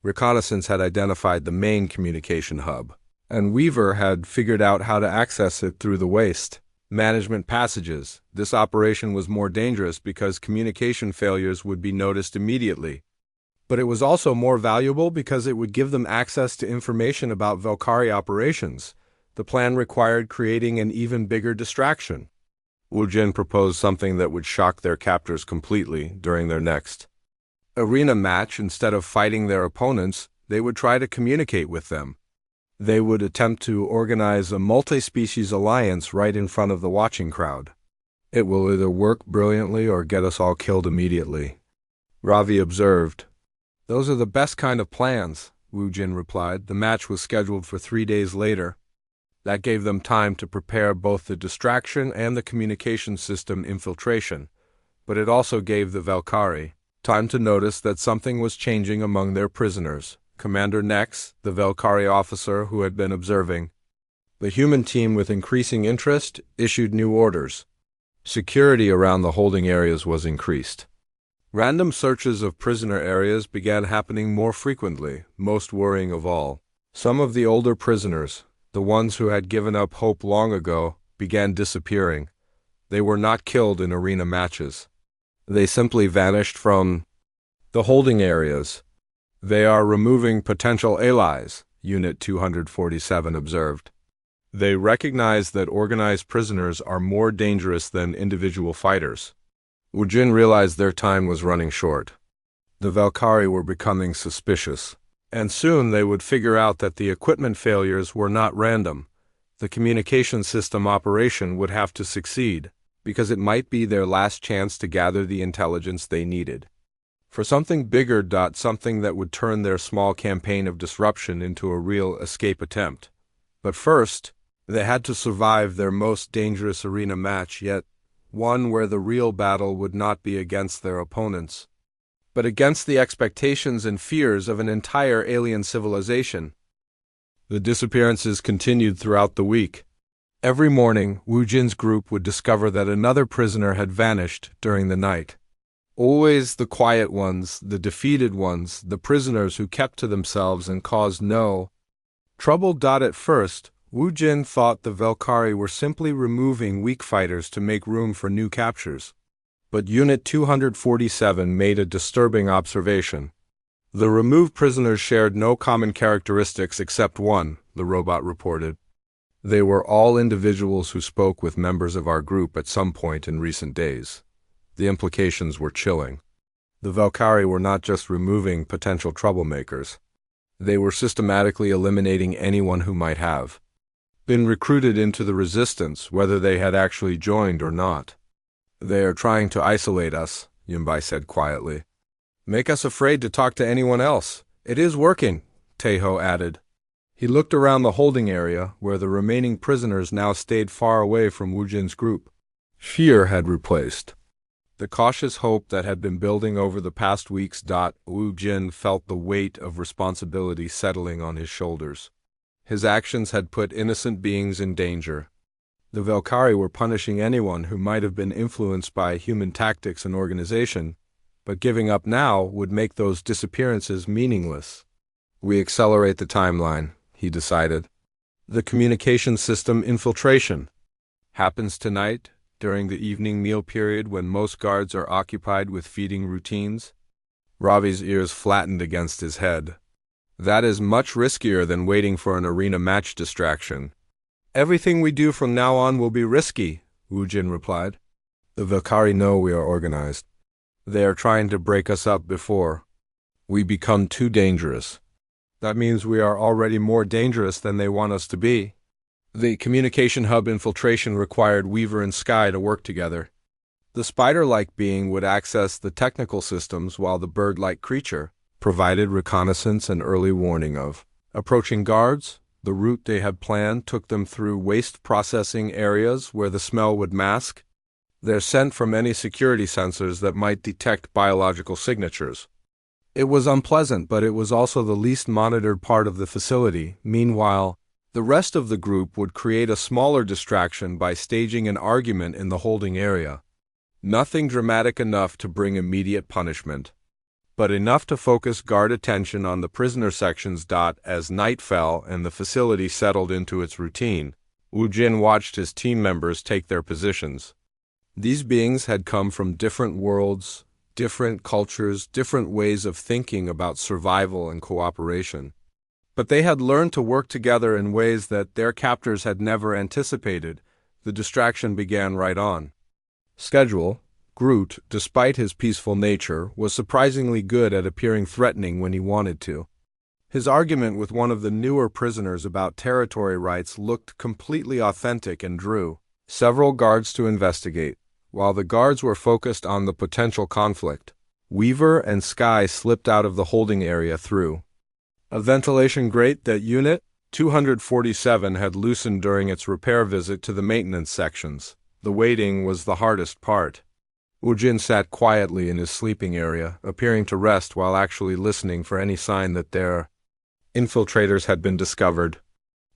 reconnaissance had identified the main communication hub, and Weaver had figured out how to access it through the waste management passages. This operation was more dangerous because communication failures would be noticed immediately. But it was also more valuable because it would give them access to information about Valkyrie operations. The plan required creating an even bigger distraction. Wujin proposed something that would shock their captors completely during their next arena match. Instead of fighting their opponents, they would try to communicate with them. They would attempt to organize a multi-species alliance right in front of the watching crowd. It will either work brilliantly or get us all killed immediately, Ravi observed. Those are the best kind of plans, Wujin replied. The match was scheduled for 3 days later. That gave them time to prepare both the distraction and the communication system infiltration, but it also gave the Valkyrie time to notice that something was changing among their prisoners. Commander Nex, the Velkari officer who had been observing. The human team, with increasing interest, issued new orders. Security around the holding areas was increased. Random searches of prisoner areas began happening more frequently, most worrying of all. Some of the older prisoners, the ones who had given up hope long ago, began disappearing. They were not killed in arena matches. They simply vanished from the holding areas. They are removing potential allies, Unit 247 observed. They recognize that organized prisoners are more dangerous than individual fighters. Wujin realized their time was running short. The Velkari were becoming suspicious, and soon they would figure out that the equipment failures were not random. The communication system operation would have to succeed, because it might be their last chance to gather the intelligence they needed. For something bigger. Something that would turn their small campaign of disruption into a real escape attempt. But first, they had to survive their most dangerous arena match yet, one where the real battle would not be against their opponents, but against the expectations and fears of an entire alien civilization. The disappearances continued throughout the week. Every morning, Wujin's group would discover that another prisoner had vanished during the night. Always the quiet ones, the defeated ones, the prisoners who kept to themselves and caused no trouble. At first, Wujin thought the Velkari were simply removing weak fighters to make room for new captures. But Unit 247 made a disturbing observation. The removed prisoners shared no common characteristics except one, the robot reported. They were all individuals who spoke with members of our group at some point in recent days. The implications were chilling. The Velkari were not just removing potential troublemakers. They were systematically eliminating anyone who might have been recruited into the resistance, whether they had actually joined or not. They are trying to isolate us, Yunbai said quietly. Make us afraid to talk to anyone else. It is working, Teiho added. He looked around the holding area, where the remaining prisoners now stayed far away from Wujin's group. Fear had replaced the cautious hope that had been building over the past weeks. Wujin felt the weight of responsibility settling on his shoulders. His actions had put innocent beings in danger. The Velkari were punishing anyone who might have been influenced by human tactics and organization, but giving up now would make those disappearances meaningless. We accelerate the timeline, he decided. The communication system infiltration happens tonight, during the evening meal period when most guards are occupied with feeding routines. Ravi's ears flattened against his head. That is much riskier than waiting for an arena match distraction. Everything we do from now on will be risky, Wujin replied. The Velkari know we are organized. They are trying to break us up before we become too dangerous. That means we are already more dangerous than they want us to be. The communication hub infiltration required Weaver and Sky to work together. The spider-like being would access the technical systems while the bird-like creature provided reconnaissance and early warning of approaching guards. The route they had planned took them through waste processing areas where the smell would mask their scent from any security sensors that might detect biological signatures. It was unpleasant, but it was also the least monitored part of the facility. Meanwhile, the rest of the group would create a smaller distraction by staging an argument in the holding area. Nothing dramatic enough to bring immediate punishment, but enough to focus guard attention on the prisoner sections. As night fell and the facility settled into its routine, Wujin watched his team members take their positions. These beings had come from different worlds, different cultures, different ways of thinking about survival and cooperation. But they had learned to work together in ways that their captors had never anticipated. The distraction began right on schedule. Groot, despite his peaceful nature, was surprisingly good at appearing threatening when he wanted to. His argument with one of the newer prisoners about territory rights looked completely authentic and drew several guards to investigate. While the guards were focused on the potential conflict, Weaver and Sky slipped out of the holding area through a ventilation grate that Unit 247 had loosened during its repair visit to the maintenance sections. The waiting was the hardest part. Wujin sat quietly in his sleeping area, appearing to rest while actually listening for any sign that their Infiltrators had been discovered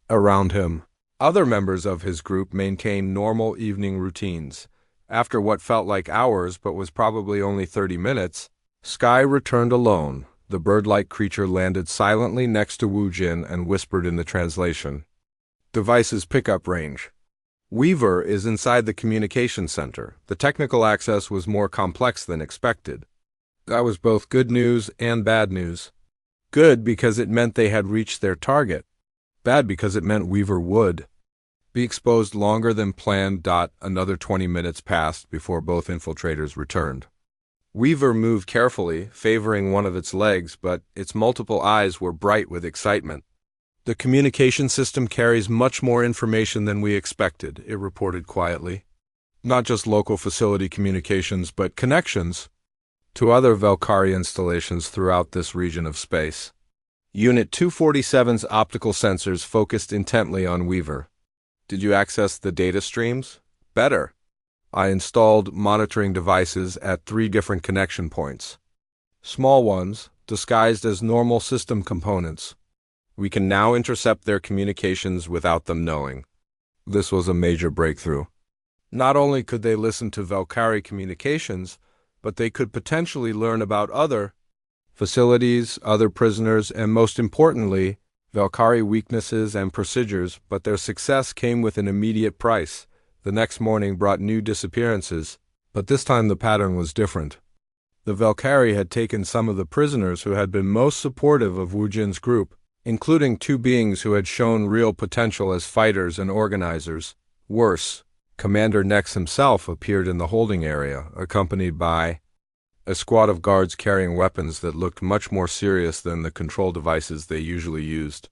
around him. Other members of his group maintained normal evening routines. After what felt like hours but was probably only 30 minutes, Sky returned alone. The bird-like creature landed silently next to Wu Jin and whispered in the translation. Device's pickup range. Weaver is inside the communication center. The technical access was more complex than expected. That was both good news and bad news. Good because it meant they had reached their target. Bad because it meant Weaver would be exposed longer than planned. Another 20 minutes passed before both infiltrators returned. Weaver moved carefully, favoring one of its legs, but its multiple eyes were bright with excitement. The communication system carries much more information than we expected, it reported quietly. Not just local facility communications, but connections to other Valkyrie installations throughout this region of space. Unit 247's optical sensors focused intently on Weaver. Did you access the data streams? Better. I installed monitoring devices at 3 different connection points. Small ones, disguised as normal system components. We can now intercept their communications without them knowing. This was a major breakthrough. Not only could they listen to Valkyrie communications, but they could potentially learn about other facilities, other prisoners, and most importantly, Valkyrie weaknesses and procedures, but their success came with an immediate price. The next morning brought new disappearances, but this time the pattern was different. The Valkyrie had taken some of the prisoners who had been most supportive of Wu Jin's group, including 2 beings who had shown real potential as fighters and organizers. Worse, Commander Nex himself appeared in the holding area, accompanied by a squad of guards carrying weapons that looked much more serious than the control devices they usually used.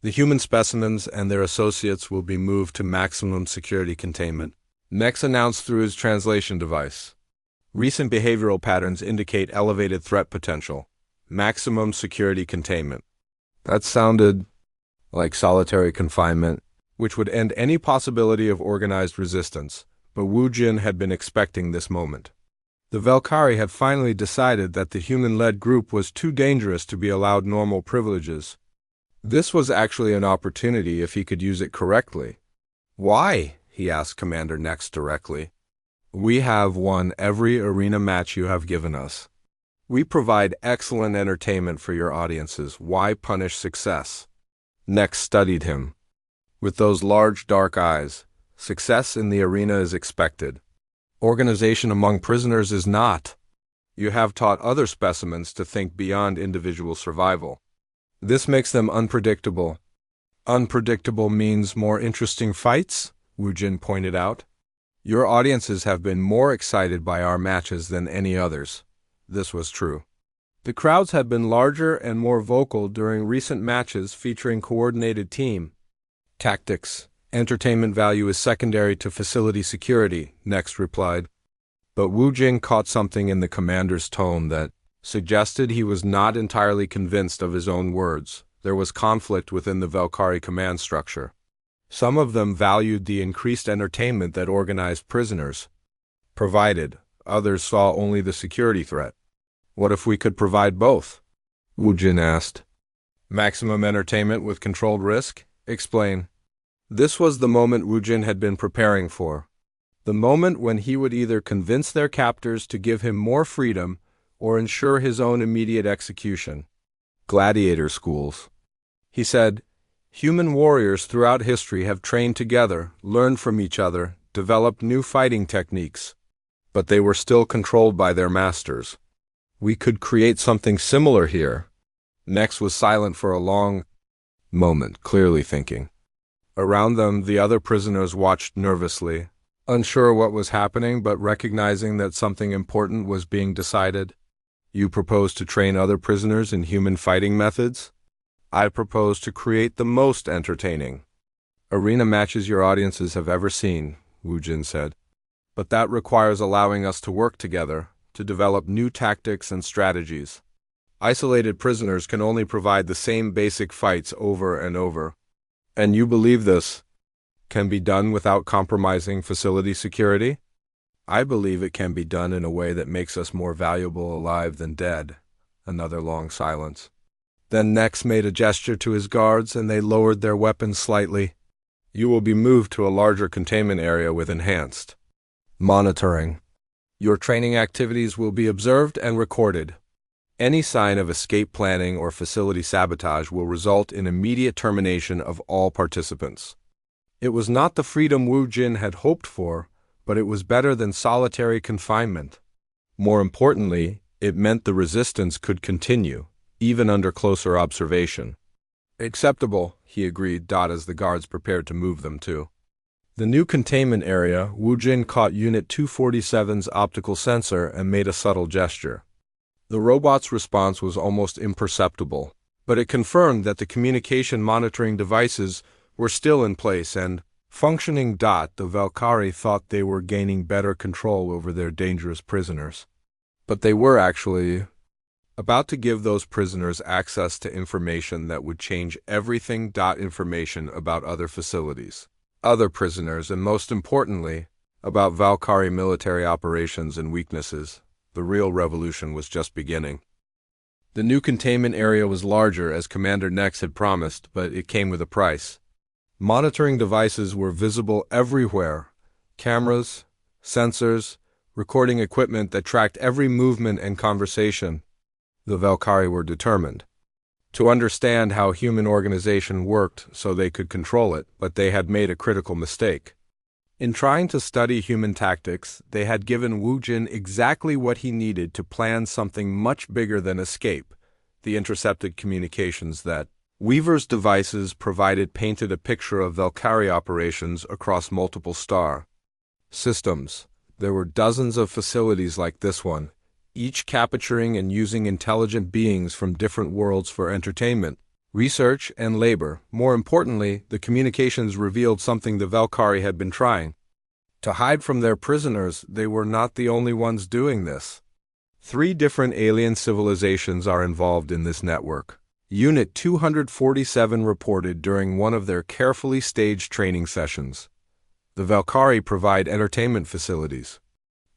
The human specimens and their associates will be moved to maximum security containment, Nex announced through his translation device. Recent behavioral patterns indicate elevated threat potential. Maximum security containment. That sounded like solitary confinement, which would end any possibility of organized resistance, but Wu Jin had been expecting this moment. The Valkyrie had finally decided that the human-led group was too dangerous to be allowed normal privileges. This was actually an opportunity if he could use it correctly. Why? He asked Commander Nex directly. We have won every arena match you have given us. We provide excellent entertainment for your audiences. Why punish success? Nex studied him. With those large dark eyes, success in the arena is expected. Organization among prisoners is not. You have taught other specimens to think beyond individual survival. This makes them unpredictable. Unpredictable means more interesting fights, Wu Jin pointed out. Your audiences have been more excited by our matches than any others. This was true. The crowds had been larger and more vocal during recent matches featuring coordinated team tactics. Entertainment value is secondary to facility security, Nex replied. But Wu Jin caught something in the commander's tone that suggested he was not entirely convinced of his own words. There was conflict within the Valkyrie command structure. Some of them valued the increased entertainment that organized prisoners provided. Others saw only the security threat. What if we could provide both? Wu Jin asked. Maximum entertainment with controlled risk? Explain. This was the moment Wu Jin had been preparing for. The moment when he would either convince their captors to give him more freedom or ensure his own immediate execution. Gladiator schools. He said, human warriors throughout history have trained together, learned from each other, developed new fighting techniques. But they were still controlled by their masters. We could create something similar here. Nex was silent for a long moment, clearly thinking. Around them, the other prisoners watched nervously, unsure what was happening but recognizing that something important was being decided. You propose to train other prisoners in human fighting methods? I propose to create the most entertaining arena matches your audiences have ever seen, Wu Jin said. But that requires allowing us to work together, to develop new tactics and strategies. Isolated prisoners can only provide the same basic fights over and over. And you believe this can be done without compromising facility security? I believe it can be done in a way that makes us more valuable alive than dead. Another long silence. Then Nex made a gesture to his guards, and they lowered their weapons slightly. You will be moved to a larger containment area with enhanced monitoring. Your training activities will be observed and recorded. Any sign of escape planning or facility sabotage will result in immediate termination of all participants. It was not the freedom Wu Jin had hoped for, but it was better than solitary confinement. More importantly, it meant the resistance could continue, even under closer observation. Acceptable, he agreed, as the guards prepared to move them to the new containment area. Wu Jin caught Unit 247's optical sensor and made a subtle gesture. The robot's response was almost imperceptible, but it confirmed that the communication monitoring devices were still in place and functioning. The Valkyrie thought they were gaining better control over their dangerous prisoners. But they were actually about to give those prisoners access to information that would change everything. Information about other facilities, other prisoners, and most importantly, about Valkyrie military operations and weaknesses. The real revolution was just beginning. The new containment area was larger, as Commander Nex had promised, but it came with a price. Monitoring devices were visible everywhere. Cameras, sensors, recording equipment that tracked every movement and conversation. The Valkyrie were determined to understand how human organization worked so they could control it, but they had made a critical mistake. In trying to study human tactics, they had given Wu Jin exactly what he needed to plan something much bigger than escape. The intercepted communications that Weaver's devices provided painted a picture of Valkyrie operations across multiple star systems. There were dozens of facilities like this one, each capturing and using intelligent beings from different worlds for entertainment, research, and labor. More importantly, the communications revealed something the Valkyrie had been trying to hide from their prisoners. They were not the only ones doing this. 3 different alien civilizations are involved in this network. Unit 247 reported during one of their carefully staged training sessions. The Valkyrie provide entertainment facilities.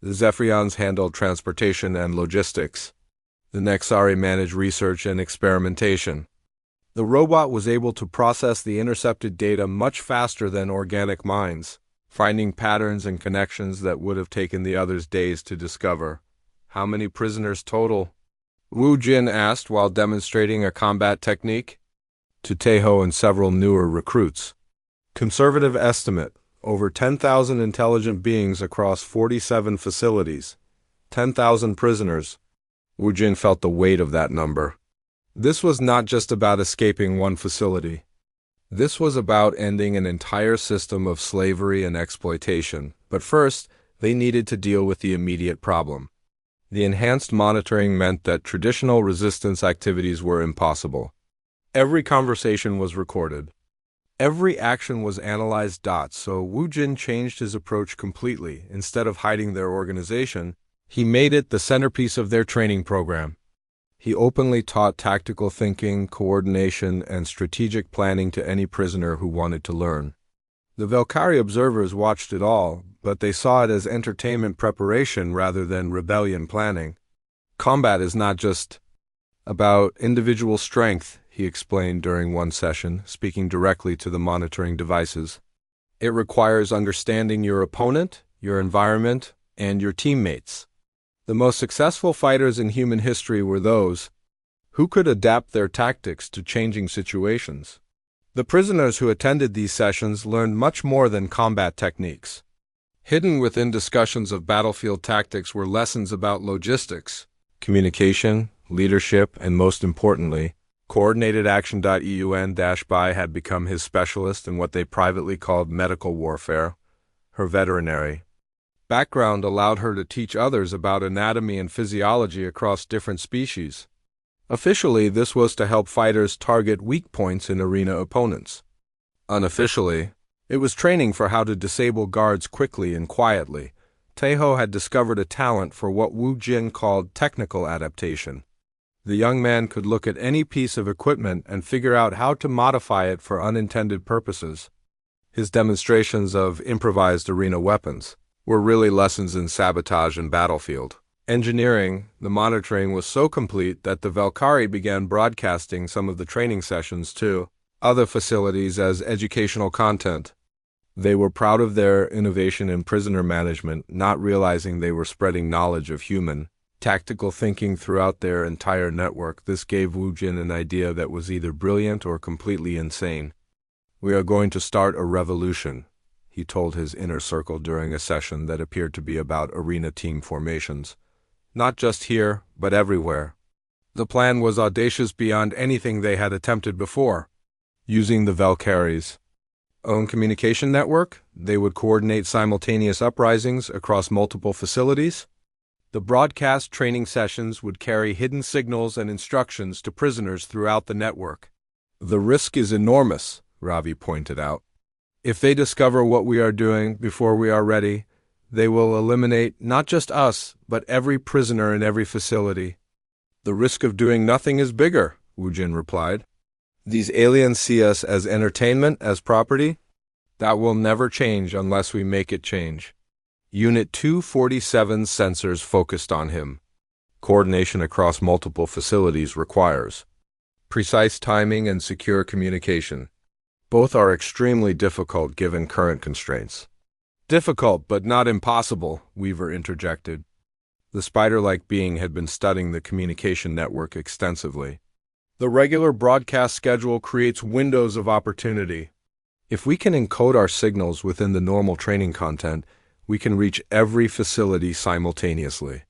The Zephyrians handled transportation and logistics. The Nexari manage research and experimentation. The robot was able to process the intercepted data much faster than organic minds, finding patterns and connections that would have taken the others days to discover. How many prisoners total? Wu Jin asked while demonstrating a combat technique to Taeho and several newer recruits. Conservative estimate, over 10,000 intelligent beings across 47 facilities. 10,000 prisoners. Wu Jin felt the weight of that number. This was not just about escaping one facility. This was about ending an entire system of slavery and exploitation. But first, they needed to deal with the immediate problem. The enhanced monitoring meant that traditional resistance activities were impossible. Every conversation was recorded. Every action was analyzed. So Wu Jin changed his approach completely. Instead of hiding their organization, he made it the centerpiece of their training program. He openly taught tactical thinking, coordination, and strategic planning to any prisoner who wanted to learn. The Valkyrie observers watched it all, but they saw it as entertainment preparation rather than rebellion planning. Combat is not just about individual strength, he explained during one session, speaking directly to the monitoring devices. It requires understanding your opponent, your environment, and your teammates. The most successful fighters in human history were those who could adapt their tactics to changing situations. The prisoners who attended these sessions learned much more than combat techniques. Hidden within discussions of battlefield tactics were lessons about logistics, communication, leadership, and most importantly, coordinated action. EUN-Bai had become his specialist in what they privately called medical warfare. Her veterinary background allowed her to teach others about anatomy and physiology across different species. Officially, this was to help fighters target weak points in arena opponents. Unofficially, it was training for how to disable guards quickly and quietly. Taeho had discovered a talent for what Wu Jin called technical adaptation. The young man could look at any piece of equipment and figure out how to modify it for unintended purposes. His demonstrations of improvised arena weapons were really lessons in sabotage and battlefield. Engineering, the monitoring was so complete that the Valkyrie began broadcasting some of the training sessions to other facilities as educational content. They were proud of their innovation in prisoner management, not realizing they were spreading knowledge of human, tactical thinking throughout their entire network. This gave Wu Jin an idea that was either brilliant or completely insane. "We are going to start a revolution," he told his inner circle during a session that appeared to be about arena team formations. Not just here, but everywhere. The plan was audacious beyond anything they had attempted before. Using the Valkyrie's own communication network, they would coordinate simultaneous uprisings across multiple facilities. The broadcast training sessions would carry hidden signals and instructions to prisoners throughout the network. "The risk is enormous," Ravi pointed out. "If they discover what we are doing before we are ready, they will eliminate not just us, but every prisoner in every facility." "The risk of doing nothing is bigger," Wu Jin replied. "These aliens see us as entertainment, as property. That will never change unless we make it change." Unit 247's sensors focused on him. Coordination across multiple facilities requires precise timing and secure communication. Both are extremely difficult given current constraints. "Difficult, but not impossible," Weaver interjected. The spider-like being had been studying the communication network extensively. "The regular broadcast schedule creates windows of opportunity. If we can encode our signals within the normal training content, we can reach every facility simultaneously."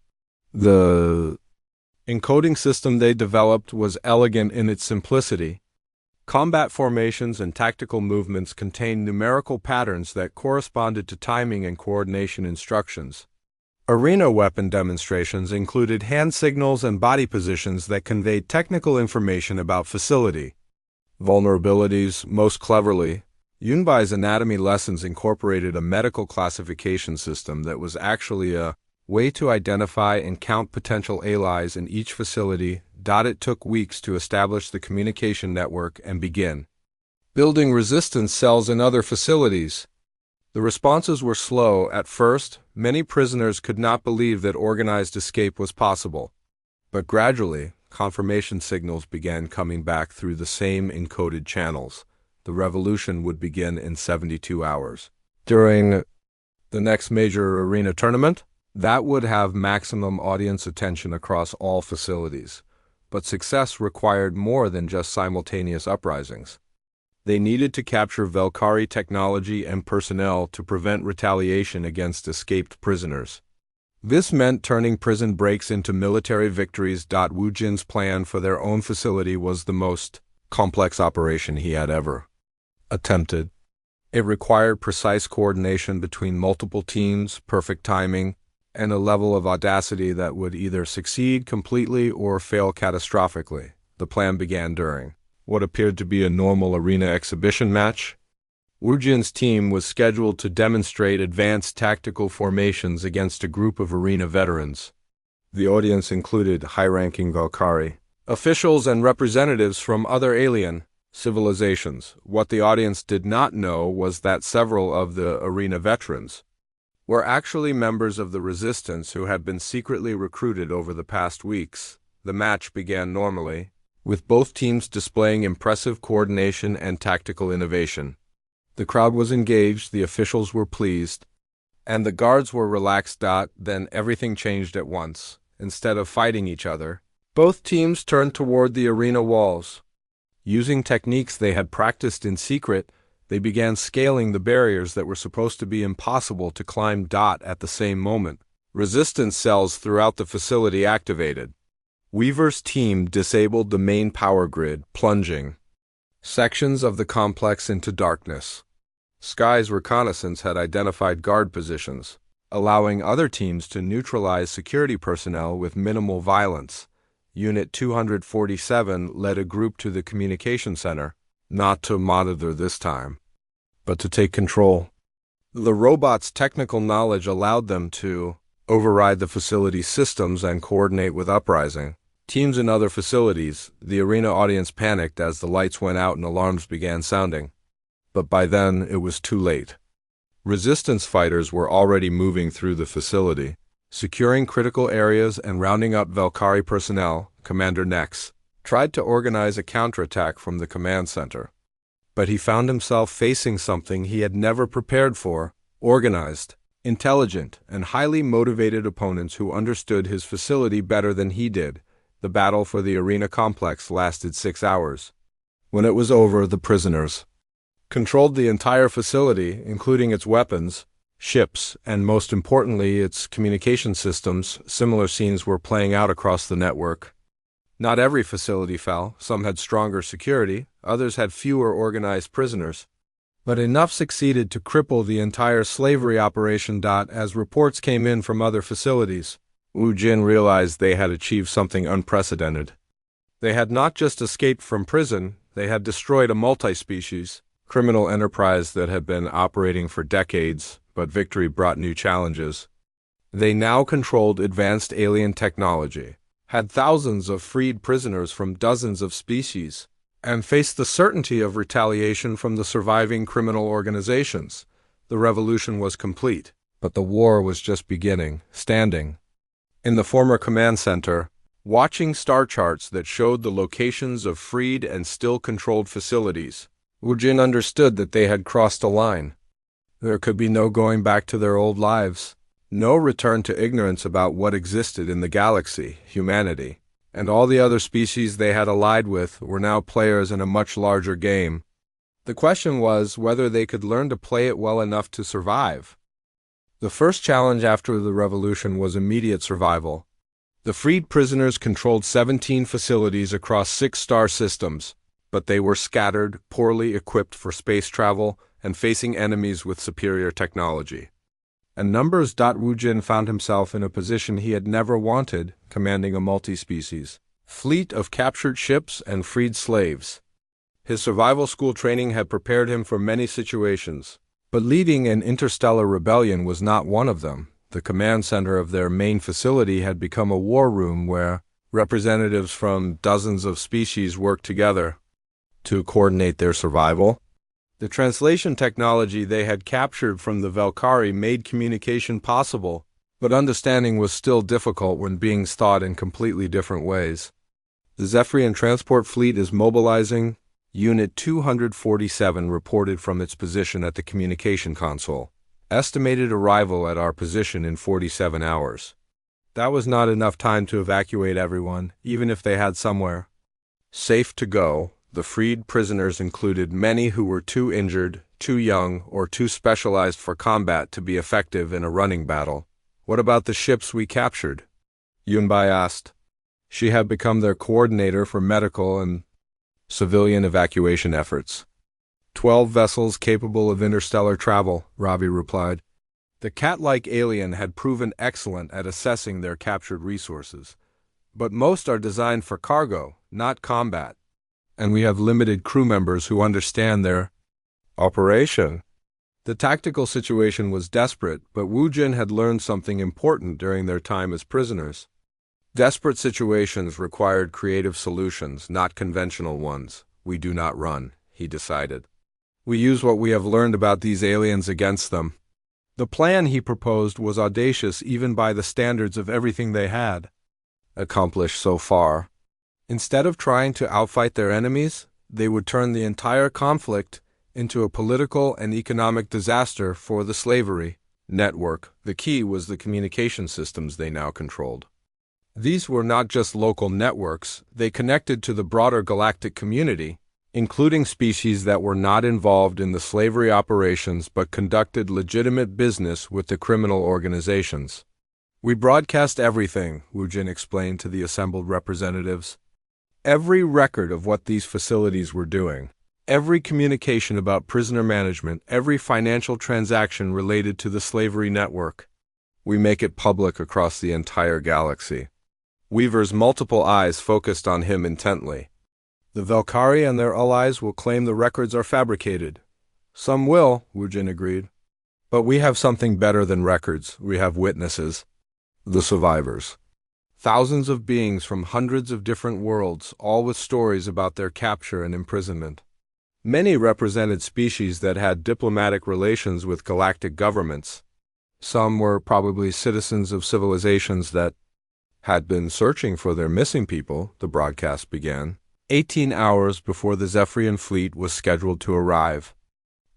The encoding system they developed was elegant in its simplicity. Combat formations and tactical movements contained numerical patterns that corresponded to timing and coordination instructions. Arena weapon demonstrations included hand signals and body positions that conveyed technical information about facility vulnerabilities. Most cleverly, Yunbai's anatomy lessons incorporated a medical classification system that was actually a way to identify and count potential allies in each facility. It took weeks to establish the communication network and begin building resistance cells in other facilities. The responses were slow at first. Many prisoners could not believe that organized escape was possible. But gradually, confirmation signals began coming back through the same encoded channels. The revolution would begin in 72 hours. During the next major arena tournament, that would have maximum audience attention across all facilities. But success required more than just simultaneous uprisings. They needed to capture Valkyrie technology and personnel to prevent retaliation against escaped prisoners. This meant turning prison breaks into military victories. Wu Jin's plan for their own facility was the most complex operation he had ever attempted. It required precise coordination between multiple teams, perfect timing, and a level of audacity that would either succeed completely or fail catastrophically. The plan began during what appeared to be a normal arena exhibition match. Wu Jin's team was scheduled to demonstrate advanced tactical formations against a group of arena veterans. The audience included high-ranking Valkyrie officials and representatives from other alien civilizations. What the audience did not know was that several of the arena veterans were actually members of the resistance who had been secretly recruited over the past weeks. The match began normally, with both teams displaying impressive coordination and tactical innovation. The crowd was engaged, the officials were pleased, and the guards were relaxed. Then everything changed at once. Instead of fighting each other, both teams turned toward the arena walls. Using techniques they had practiced in secret, they began scaling the barriers that were supposed to be impossible to climb. At the same moment, resistance cells throughout the facility activated. Weaver's team disabled the main power grid, plunging sections of the complex into darkness. Sky's reconnaissance had identified guard positions, allowing other teams to neutralize security personnel with minimal violence. Unit 247 led a group to the communication center, not to monitor this time, but to take control. The robots' technical knowledge allowed them to override the facility's systems and coordinate with uprising teams in other facilities. The arena audience panicked as the lights went out and alarms began sounding. But by then, it was too late. Resistance fighters were already moving through the facility. Securing critical areas and rounding up Valkyrie personnel, Commander Nex tried to organize a counterattack from the command center. But he found himself facing something he had never prepared for: organized, intelligent, and highly motivated opponents who understood his facility better than he did. The battle for the arena complex lasted 6 hours. When it was over, the prisoners controlled the entire facility, including its weapons, ships, and most importantly, its communication systems. Similar scenes were playing out across the network. Not every facility fell. Some had stronger security, others had fewer organized prisoners. But enough succeeded to cripple the entire slavery operation. As reports came in from other facilities, Wu Jin realized they had achieved something unprecedented. They had not just escaped from prison, they had destroyed a multi-species criminal enterprise that had been operating for decades, but victory brought new challenges. They now controlled advanced alien technology, had thousands of freed prisoners from dozens of species, and faced the certainty of retaliation from the surviving criminal organizations. The revolution was complete, but the war was just beginning. Standing in the former command center, watching star charts that showed the locations of freed and still controlled facilities, Wu Jin understood that they had crossed a line. There could be no going back to their old lives. No return to ignorance about what existed in the galaxy. Humanity, and all the other species they had allied with, were now players in a much larger game. The question was whether they could learn to play it well enough to survive. The first challenge after the revolution was immediate survival. The freed prisoners controlled 17 facilities across 6 star systems, but they were scattered, poorly equipped for space travel, and facing enemies with superior technology. And numbers. Wu Jin found himself in a position he had never wanted, commanding a multi-species fleet of captured ships and freed slaves. His survival school training had prepared him for many situations, but leading an interstellar rebellion was not one of them. The command center of their main facility had become a war room where representatives from dozens of species worked together to coordinate their survival. The translation technology they had captured from the Valkyrie made communication possible, but understanding was still difficult when beings thought in completely different ways. The Zephyrian transport fleet is mobilizing. Unit 247 reported from its position at the communication console. Estimated arrival at our position in 47 hours. That was not enough time to evacuate everyone, even if they had somewhere safe to go. The freed prisoners included many who were too injured, too young, or too specialized for combat to be effective in a running battle. What about the ships we captured? Yunbai asked. She had become their coordinator for medical and civilian evacuation efforts. 12 vessels capable of interstellar travel, Robbie replied. The cat-like alien had proven excellent at assessing their captured resources. But most are designed for cargo, not combat. And we have limited crew members who understand their operation. The tactical situation was desperate, but Wu Jin had learned something important during their time as prisoners. Desperate situations required creative solutions, not conventional ones. We do not run, he decided. We use what we have learned about these aliens against them. The plan he proposed was audacious even by the standards of everything they had accomplished so far. Instead of trying to outfight their enemies, they would turn the entire conflict into a political and economic disaster for the slavery network. The key was the communication systems they now controlled. These were not just local networks, they connected to the broader galactic community, including species that were not involved in the slavery operations but conducted legitimate business with the criminal organizations. We broadcast everything, Wu Jin explained to the assembled representatives. Every record of what these facilities were doing, every communication about prisoner management, every financial transaction related to the slavery network. We make it public across the entire galaxy. Weaver's multiple eyes focused on him intently. The Valkyrie and their allies will claim the records are fabricated. Some will, Wu Jin agreed. But we have something better than records. We have witnesses. The survivors. Thousands of beings from hundreds of different worlds, all with stories about their capture and imprisonment. Many represented species that had diplomatic relations with galactic governments. Some were probably citizens of civilizations that had been searching for their missing people, the broadcast began, 18 hours before the Zephyrian fleet was scheduled to arrive.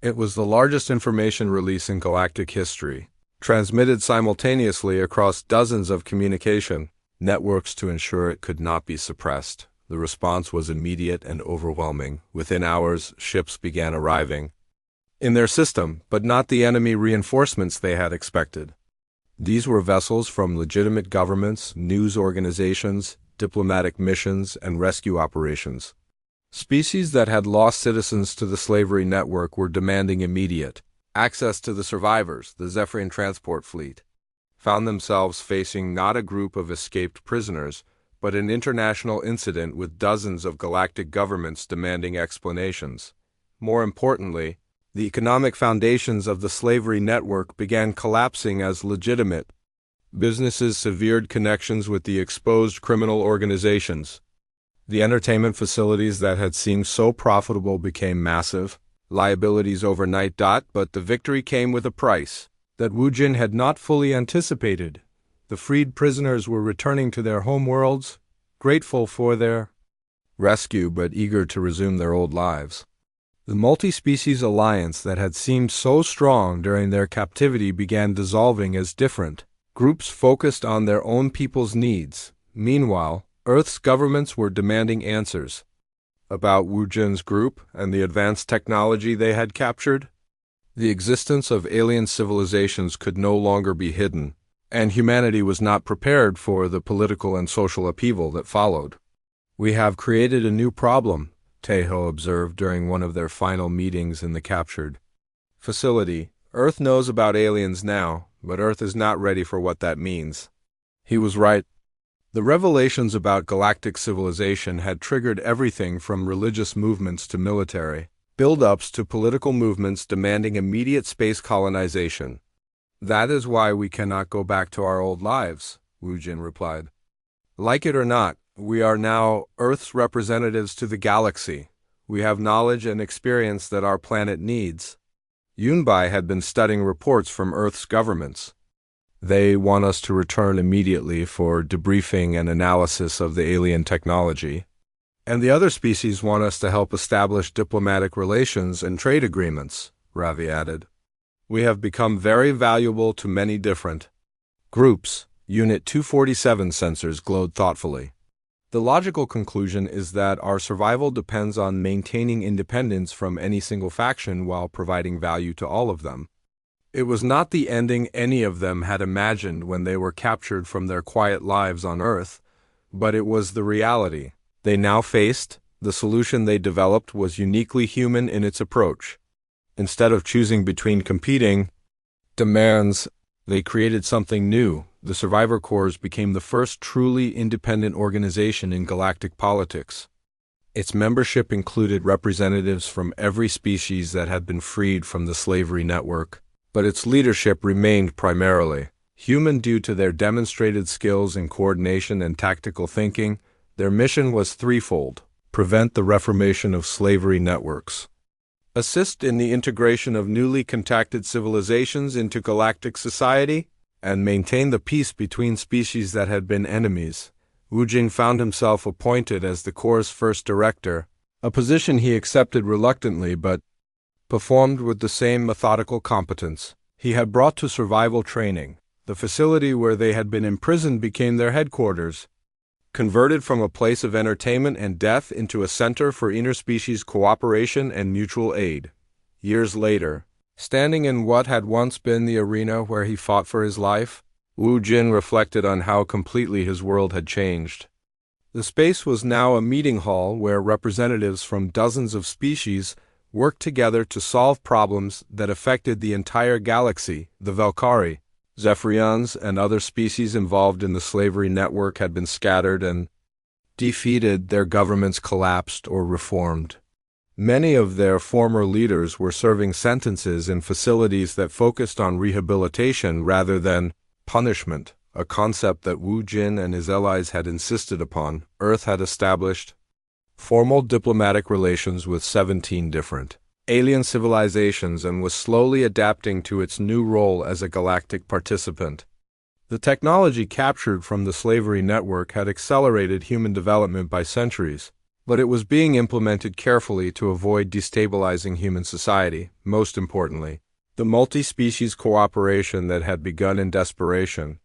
It was the largest information release in galactic history, transmitted simultaneously across dozens of communication networks to ensure it could not be suppressed. The response was immediate and overwhelming. Within hours, ships began arriving in their system, but not the enemy reinforcements they had expected. These were vessels from legitimate governments, news organizations, diplomatic missions, and rescue operations. Species that had lost citizens to the slavery network were demanding immediate access to the survivors. The Zephyrian transport fleet found themselves facing not a group of escaped prisoners, but an international incident with dozens of galactic governments demanding explanations. More importantly, the economic foundations of the slavery network began collapsing as legitimate businesses severed connections with the exposed criminal organizations. The entertainment facilities that had seemed so profitable became massive liabilities overnight. But the victory came with a price that Wu Jin had not fully anticipated. The freed prisoners were returning to their homeworlds, grateful for their rescue but eager to resume their old lives. The multi-species alliance that had seemed so strong during their captivity began dissolving as different groups focused on their own people's needs. Meanwhile, Earth's governments were demanding answers about Wu Jin's group and the advanced technology they had captured. The existence of alien civilizations could no longer be hidden, and humanity was not prepared for the political and social upheaval that followed. "We have created a new problem," Tejo observed during one of their final meetings in the captured facility. "Earth knows about aliens now, but Earth is not ready for what that means." He was right. The revelations about galactic civilization had triggered everything from religious movements to military build-ups to political movements demanding immediate space colonization. "That is why we cannot go back to our old lives," Wu Jin replied. "Like it or not, we are now Earth's representatives to the galaxy. We have knowledge and experience that our planet needs." Yunbai had been studying reports from Earth's governments. "They want us to return immediately for debriefing and analysis of the alien technology. And the other species want us to help establish diplomatic relations and trade agreements," Ravi added. "We have become very valuable to many different groups." Unit 247 sensors glowed thoughtfully. "The logical conclusion is that our survival depends on maintaining independence from any single faction while providing value to all of them." It was not the ending any of them had imagined when they were captured from their quiet lives on Earth, but it was the reality they now faced. The solution they developed was uniquely human in its approach. Instead of choosing between competing demands, they created something new. The Survivor Corps became the first truly independent organization in galactic politics. Its membership included representatives from every species that had been freed from the slavery network, but its leadership remained primarily human due to their demonstrated skills in coordination and tactical thinking. Their mission was threefold: prevent the reformation of slavery networks, assist in the integration of newly contacted civilizations into galactic society, and maintain the peace between species that had been enemies. Wu Jin found himself appointed as the Corps' first director, a position he accepted reluctantly but performed with the same methodical competence he had brought to survival training. The facility where they had been imprisoned became their headquarters, converted from a place of entertainment and death into a center for interspecies cooperation and mutual aid. Years later, standing in what had once been the arena where he fought for his life, Wu Jin reflected on how completely his world had changed. The space was now a meeting hall where representatives from dozens of species worked together to solve problems that affected the entire galaxy. The Valkyrie, Zephyrians, and other species involved in the slavery network had been scattered and defeated, their governments collapsed or reformed. Many of their former leaders were serving sentences in facilities that focused on rehabilitation rather than punishment, a concept that Wu Jin and his allies had insisted upon. Earth had established formal diplomatic relations with 17 different alien civilizations and was slowly adapting to its new role as a galactic participant. The technology captured from the slavery network had accelerated human development by centuries, but it was being implemented carefully to avoid destabilizing human society. Most importantly, the multi-species cooperation that had begun in desperation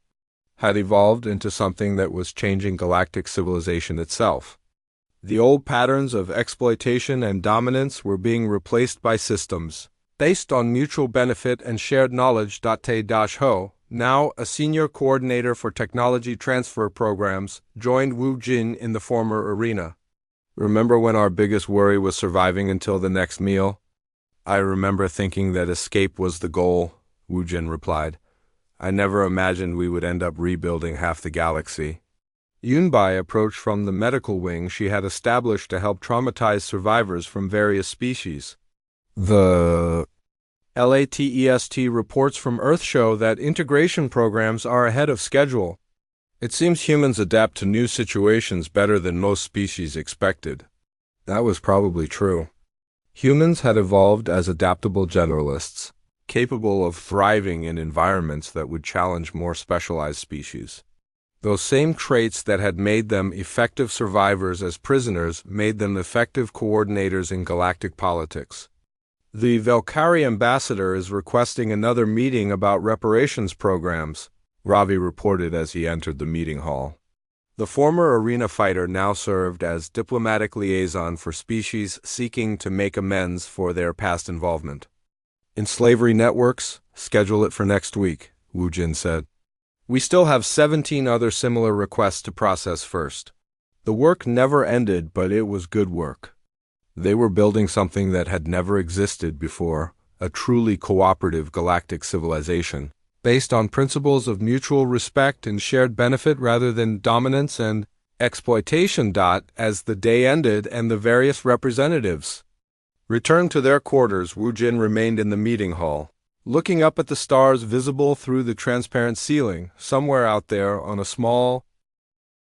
had evolved into something that was changing galactic civilization itself. The old patterns of exploitation and dominance were being replaced by systems based on mutual benefit and shared knowledge. Te-Ho, now a senior coordinator for technology transfer programs, joined Wu Jin in the former arena. "Remember when our biggest worry was surviving until the next meal?" "I remember thinking that escape was the goal," Wu Jin replied. "I never imagined we would end up rebuilding half the galaxy." Yunbai approached from the medical wing she had established to help traumatized survivors from various species. The LATEST reports from Earth show that integration programs are ahead of schedule. It seems humans adapt to new situations better than most species expected. That was probably true. Humans had evolved as adaptable generalists, capable of thriving in environments that would challenge more specialized species. Those same traits that had made them effective survivors as prisoners made them effective coordinators in galactic politics. "The Valkyrie ambassador is requesting another meeting about reparations programs," Ravi reported as he entered the meeting hall. The former arena fighter now served as diplomatic liaison for species seeking to make amends for their past involvement. "In slavery networks, schedule it for next week," Wu Jin said. "We still have 17 other similar requests to process first." The work never ended, but it was good work. They were building something that had never existed before, a truly cooperative galactic civilization, based on principles of mutual respect and shared benefit rather than dominance and exploitation. As the day ended and the various representatives returned to their quarters, Wu Jin remained in the meeting hall, looking up at the stars visible through the transparent ceiling. Somewhere out there on a small,